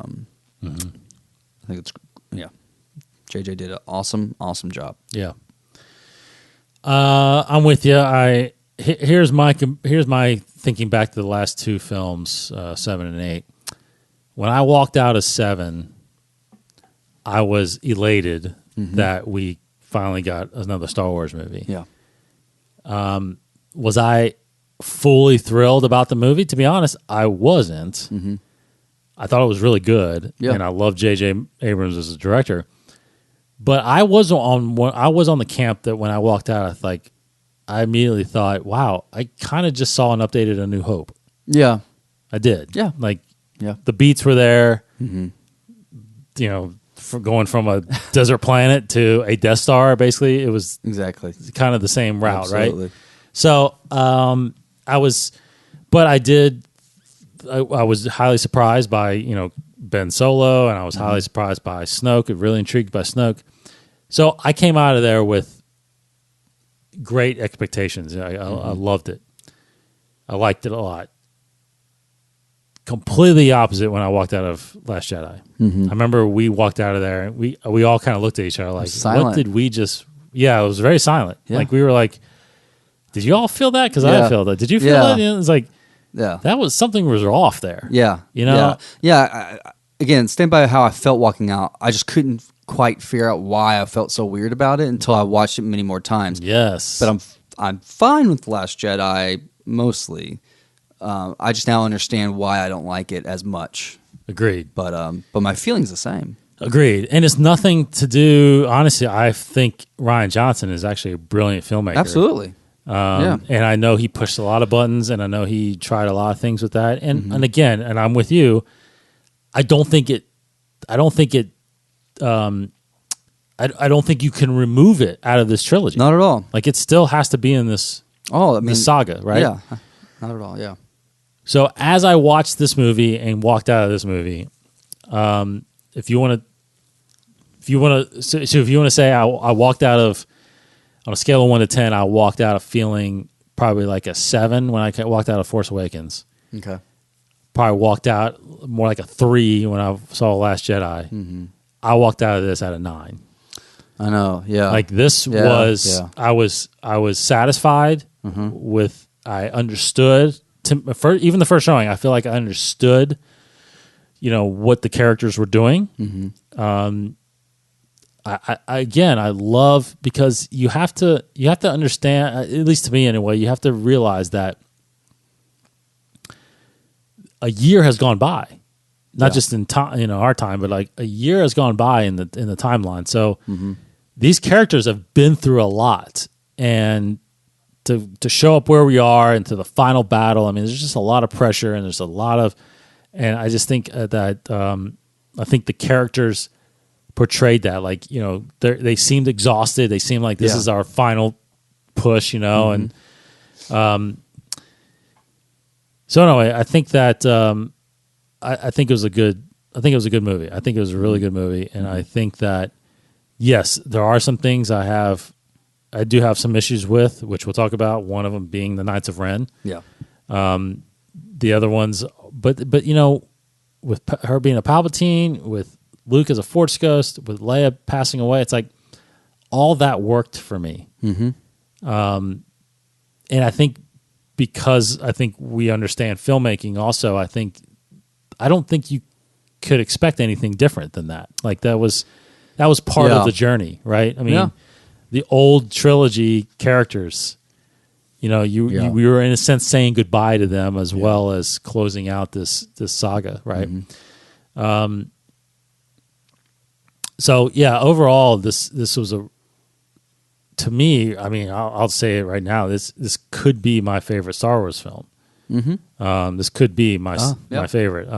JJ did an awesome job. Yeah. I'm with you. Here's my thinking back to the last two films, 7 and 8. When I walked out of 7, I was elated that we finally got another Star Wars movie. Yeah. Was I fully thrilled about the movie? To be honest, I wasn't. I thought it was really good, and I love J.J. Abrams as a director. But I was on the camp that when I walked out, I immediately thought, "Wow, I kind of just saw an updated A New Hope." Yeah, I did. Yeah, the beats were there. Going from a desert planet to a Death Star, basically, it was exactly kind of the same route, Absolutely. Right? So I was highly surprised by Ben Solo, and I was highly surprised by Snoke. Really intrigued by Snoke. So I came out of there with great expectations. I loved it. I liked it a lot. Completely opposite when I walked out of Last Jedi. I remember we walked out of there, and we all kind of looked at each other like, "What did we just?" Yeah, it was very silent. Yeah. Like we were like, "Did you all feel that?" Because I felt that. Did you feel that? It was like, that was something was off there. Yeah, Yeah. Again, stand by how I felt walking out. I just couldn't quite figure out why I felt so weird about it until I watched it many more times. Yes, but I'm fine with The Last Jedi mostly. I just now understand why I don't like it as much. Agreed. But my feeling's the same. Agreed. And it's nothing to do. Honestly, I think Rian Johnson is actually a brilliant filmmaker. Absolutely. And I know he pushed a lot of buttons, and I know he tried a lot of things with that. And again, and I'm with you. I don't think you can remove it out of this trilogy. Not at all. Like it still has to be in this saga, right? Yeah. Not at all. Yeah. So as I watched this movie and walked out of this movie, if you want to say I walked out of on a scale of 1 to 10, I walked out of feeling probably like a 7 when I walked out of Force Awakens. Okay. Probably walked out more like a 3 when I saw Last Jedi. Mm-hmm. I walked out of this at a 9. I know. Yeah. Like this was, I was satisfied with. I understood. Even the first showing, I feel like I understood. What the characters were doing. Mm-hmm. I love, because you have to understand, at least to me anyway, you have to realize that a year has gone by, not just in time, our time, but like a year has gone by in the timeline. So these characters have been through a lot, and to show up where we are and to the final battle, I mean, there's just a lot of pressure, and there's a lot of, and I just think that I think the characters portrayed that, like, they seemed exhausted. They seemed like this is our final push, and so anyway, I think that I think it was a good movie. I think it was a really good movie, and I think that yes, there are some things I do have some issues with, which we'll talk about. One of them being the Knights of Ren. Yeah. The other ones, but with her being a Palpatine, with Luke as a Force ghost, with Leia passing away, it's like all that worked for me. Mm-hmm. And I think because I think we understand filmmaking, also, I don't think you could expect anything different than that. Like that was part of the journey, right? I mean, the old trilogy characters. We were in a sense saying goodbye to them as well as closing out this saga, right? Mm-hmm. So yeah, overall, this was to me. I mean, I'll say it right now. This could be my favorite Star Wars film. Mm-hmm. This could be my favorite.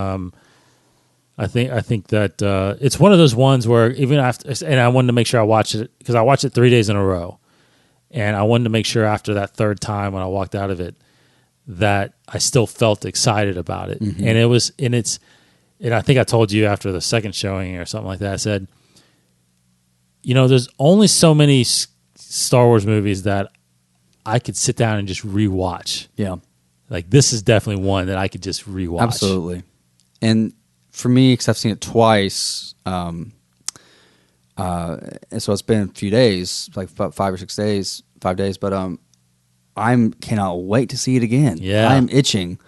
I think that it's one of those ones where even after, and I wanted to make sure I watched it because I watched it 3 days in a row. And I wanted to make sure after that third time when I walked out of it that I still felt excited about it. Mm-hmm. And I think I told you after the second showing or something like that, I said, there's only so many Star Wars movies that I could sit down and just rewatch. Yeah. Like this is definitely one that I could just rewatch. Absolutely. And for me, because I've seen it twice, and so it's been a few days, like about 5 days, but I cannot wait to see it again. Yeah. I'm itching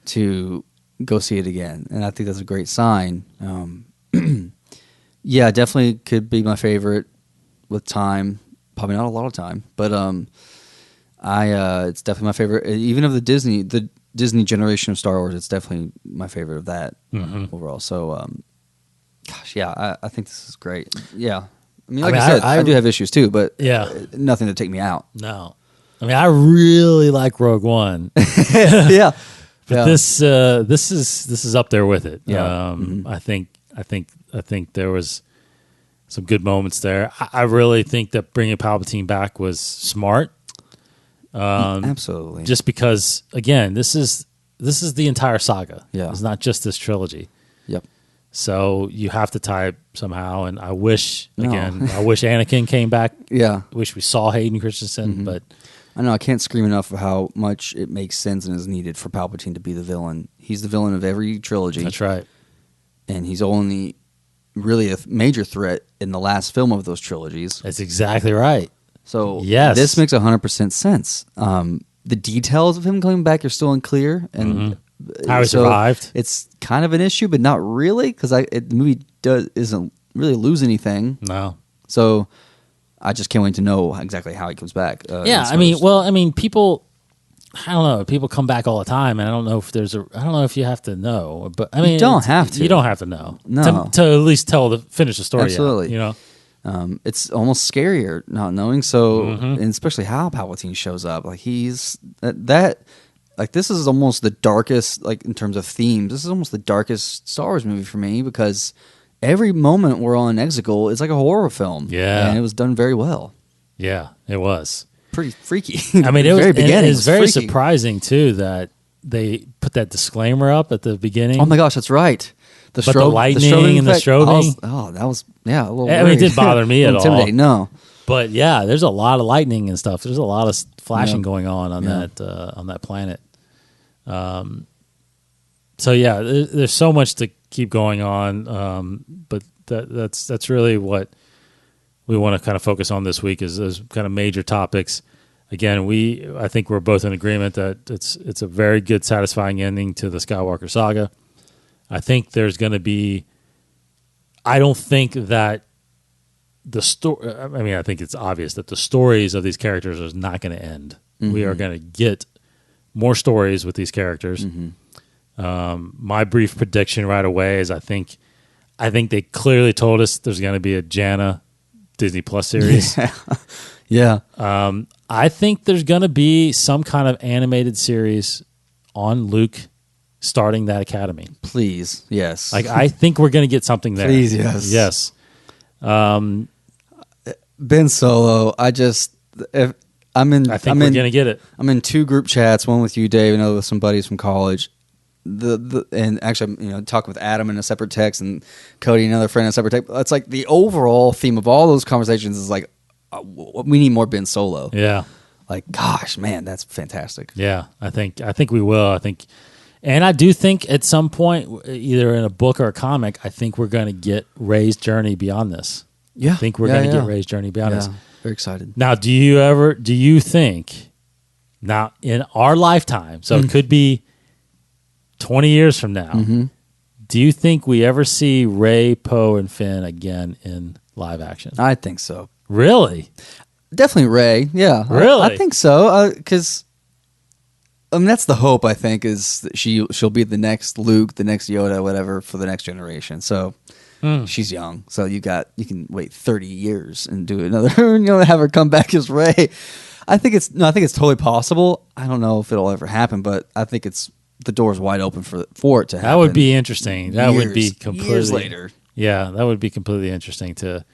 to go see it again, and I think that's a great sign. Yeah, definitely could be my favorite with time. Probably not a lot of time, but it's definitely my favorite. Even of the Disney generation of Star Wars, it's definitely my favorite of that overall. So, gosh, yeah, I think this is great. Yeah. I mean, I said, I do have issues too, but nothing to take me out. No. I mean, I really like Rogue One. Yeah. But this is up there with it. Yeah. I think there was some good moments there. I really think that bringing Palpatine back was smart. Absolutely. Just because, again, this is the entire saga. Yeah. It's not just this trilogy. Yep. So you have to tie it somehow, and I wish Anakin came back. Yeah. I wish we saw Hayden Christensen, but I know I can't scream enough for how much it makes sense and is needed for Palpatine to be the villain. He's the villain of every trilogy. That's right. And he's only really a major threat in the last film of those trilogies. That's exactly right. So yes, this makes 100% sense. The details of him coming back are still unclear, and how he survived. It's kind of an issue, but not really, because the movie isn't really lose anything. No. So I just can't wait to know exactly how he comes back. People. I don't know. People come back all the time, and I don't know if you have to know, but I mean, you don't have to. You don't have to know. No. To at least finish the story. Absolutely. Out, it's almost scarier not knowing. So, and especially how Palpatine shows up. Like he's that. Like this is almost the darkest. Like in terms of themes, this is almost the darkest Star Wars movie for me because every moment we're on Exegol is like a horror film. Yeah, and it was done very well. Yeah, it was pretty freaky. I mean, it was very freaky. surprising too that they put that disclaimer up at the beginning. Oh my gosh, that's right. The lightning and the strobing. That was a little. I mean, it didn't bother me at all. No. But yeah, there's a lot of lightning and stuff. There's a lot of flashing going on that planet. So yeah, there's so much to keep going on. But that's really what we want to kind of focus on this week is those kind of major topics. Again, I think we're both in agreement that it's a very good, satisfying ending to the Skywalker saga. I think there's going to be. I don't think that the story. I mean, I think it's obvious that the stories of these characters is not going to end. Mm-hmm. We are going to get more stories with these characters. Mm-hmm. My brief prediction right away is I think they clearly told us there's going to be a Janna Disney Plus series. Yeah. I think there's going to be some kind of animated series on Luke starting that academy. Please, yes. Like I think we're going to get something there. Please, yes. Yes. Ben Solo, I think we're going to get it. I'm in 2 group chats, one with you, Dave, and another with some buddies from college. And actually, talking with Adam in a separate text and Cody, another friend, in a separate text. It's like the overall theme of all those conversations is like, we need more Ben Solo. Yeah. Like, gosh, man, that's fantastic. Yeah, I think we will. And I do think at some point, either in a book or a comic, I think we're going to get Rey's journey beyond this. Yeah. I think we're going to get Rey's journey beyond this. Very excited. Now, do you think, now in our lifetime, so it could be 20 years from now, do you think we ever see Rey, Poe, and Finn again in live action? I think so. Really? Definitely Rey, yeah. Really? I think so, because that's the hope, I think, is that she'll be the next Luke, the next Yoda, whatever, for the next generation. So she's young, so you can wait 30 years and do another, have her come back as Rey. I think it's totally possible. I don't know if it'll ever happen, but I think the door's wide open for it to happen. That would be interesting. That would be completely years later. Yeah, that would be completely interesting to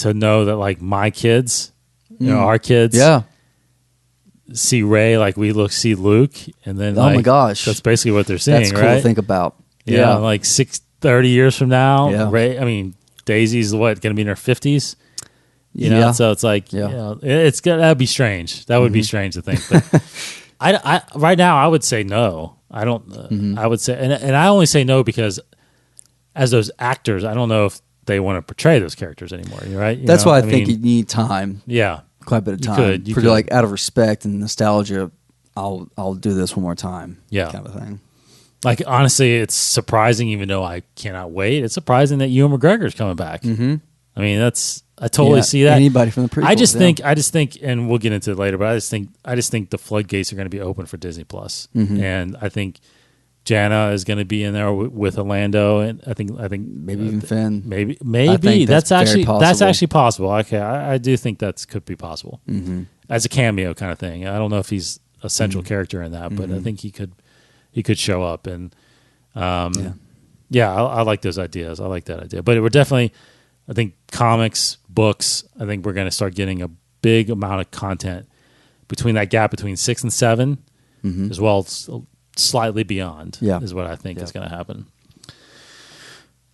know that like my kids, our kids, see Rey like we see Luke, and then my gosh, that's basically what they're seeing. That's cool right? to think about. Yeah, like 30 years from now, Rey. I mean, Daisy's going to be in her 50s. You know, so it's like that'd be strange. That would be strange to think. But I right now I would say no. I don't. I would say, and I only say no because as those actors, I don't know if they want to portray those characters anymore. Right? That's why I think you need time. Yeah, quite a bit of time. You could. Like out of respect and nostalgia, I'll do this one more time. Yeah, kind of thing. Like honestly, it's surprising. Even though I cannot wait, it's surprising that Ewan McGregor's coming back. Mm-hmm. I mean, I totally see that. Anybody from the prequels. I just think, and we'll get into it later, but I just think the floodgates are going to be open for Disney Plus, and I think Janna is going to be in there with Orlando, and I think maybe even Finn. Maybe that's actually possible. Okay, I do think that could be possible as a cameo kind of thing. I don't know if he's a central character in that, but I think he could show up, and I like those ideas. I like that idea, but we're definitely. I think comics, books, I think we're going to start getting a big amount of content between that gap between 6 and 7, as well as slightly beyond, is what I think is going to happen.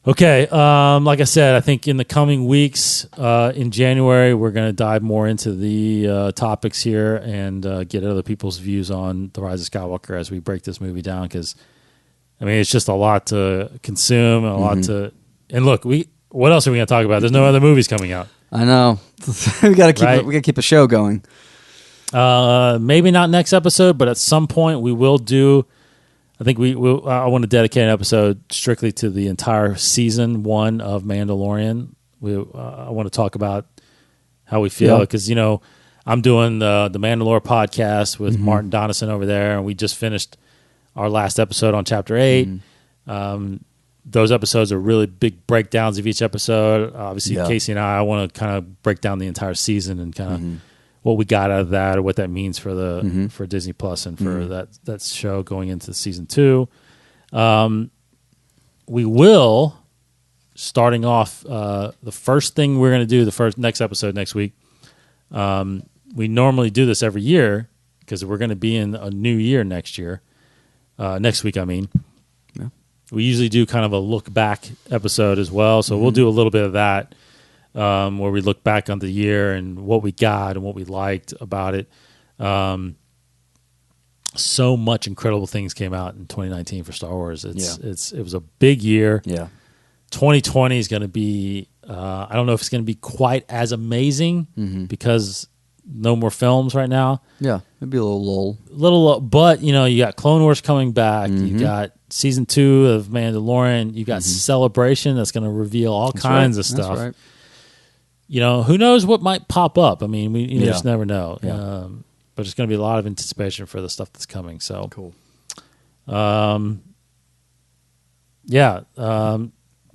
Okay, like I said, I think in the coming weeks, in January, we're going to dive more into the topics here and get other people's views on The Rise of Skywalker as we break this movie down, because, I mean, it's just a lot to consume, and a lot to... And look, what else are we going to talk about? There's no other movies coming out. I know. we got to keep a show going. Maybe not next episode, but at some point we will do. I think I want to dedicate an episode strictly to the entire season 1 of Mandalorian. I want to talk about how we feel because I'm doing the Mandalore podcast with Martin Donison over there, and we just finished our last episode on Chapter 8. Those episodes are really big breakdowns of each episode. Obviously, Casey and I want to kind of break down the entire season and kind of what we got out of that, or what that means for for Disney Plus and for that show going into season 2. We will, starting off, the first thing we're going to do next episode next week. We normally do this every year because we're going to be in a new year next year. Next week, I mean. We usually do kind of a look back episode as well, so we'll do a little bit of that. where we look back on the year and what we got and what we liked about it. So much incredible things came out in 2019 for Star Wars. It was a big year. Yeah. 2020 is going to be, I don't know if it's going to be quite as amazing because no more films right now. Yeah, it'd be a little lull. But, you got Clone Wars coming back. You got season 2 of Mandalorian. You got Celebration that's going to reveal all kinds of stuff. That's right. Who knows what might pop up? I mean, we just never know. Yeah. But there's going to be a lot of anticipation for the stuff that's coming. So cool.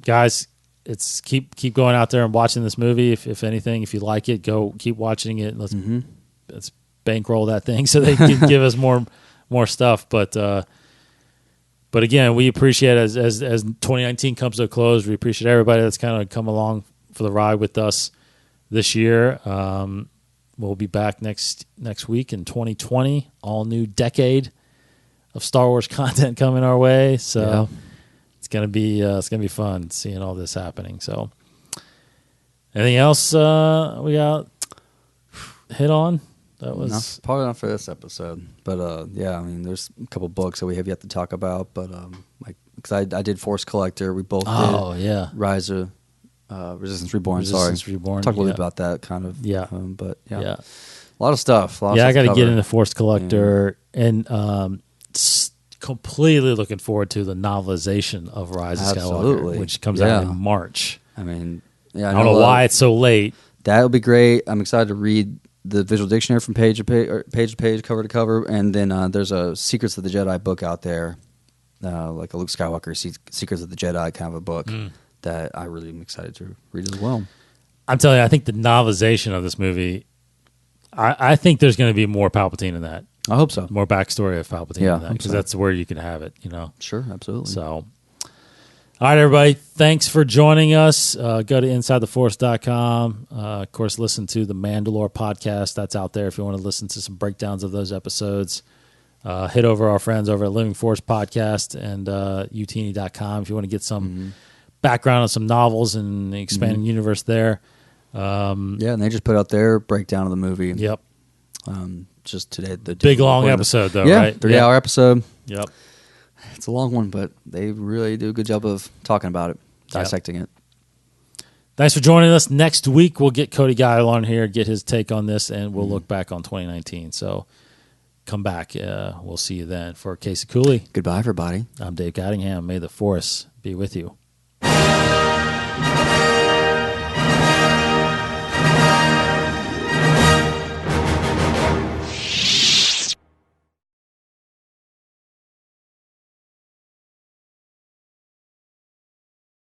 Guys, it's keep going out there and watching this movie. If anything, if you like it, go keep watching it. Let's bankroll that thing so they can give us more stuff. But again, we appreciate it as 2019 comes to a close. We appreciate everybody that's kind of come along for the ride with us this year. We'll be back next week in 2020. All new decade of Star Wars content coming our way. So. Yeah. It's gonna be fun seeing all this happening. So, anything else we got hit on? That was probably not for this episode, but I mean, there's a couple books that we have yet to talk about. But because I did Force Collector, we both did. Rise of Resistance Reborn. Reborn. Talk a little bit about that kind of. Yeah. A lot of stuff. I got to get into Force Collector and. Completely looking forward to the novelization of Rise of Skywalker, which comes out in March. I mean, I don't know why it's so late. That'll be great. I'm excited to read the visual dictionary from page to page, cover to cover, and then there's a Secrets of the Jedi book out there, like a Luke Skywalker Secrets of the Jedi kind of a book that I really am excited to read as well. I'm telling you, I think the novelization of this movie, I think there's going to be more Palpatine in that. I hope so. More backstory of Palpatine in that, because that's where you can have it, Sure, absolutely. So, all right, everybody. Thanks for joining us. Go to InsideTheForce.com. Of course, listen to the Mandalore podcast. That's out there if you want to listen to some breakdowns of those episodes. Hit over our friends over at Living Force Podcast and utini.com if you want to get some background on some novels and the expanding universe there. And they just put out their breakdown of the movie. Yep. Just today, the big long episode though, right? 3-hour episode. Yep, it's a long one, but they really do a good job of talking about it, dissecting it. Thanks for joining us. Next week we'll get Cody Geil on here, get his take on this, and we'll look back on 2019. So come back. We'll see you then. For Casey Cooley, goodbye, everybody. I'm Dave Gaddingham. May the Force be with you.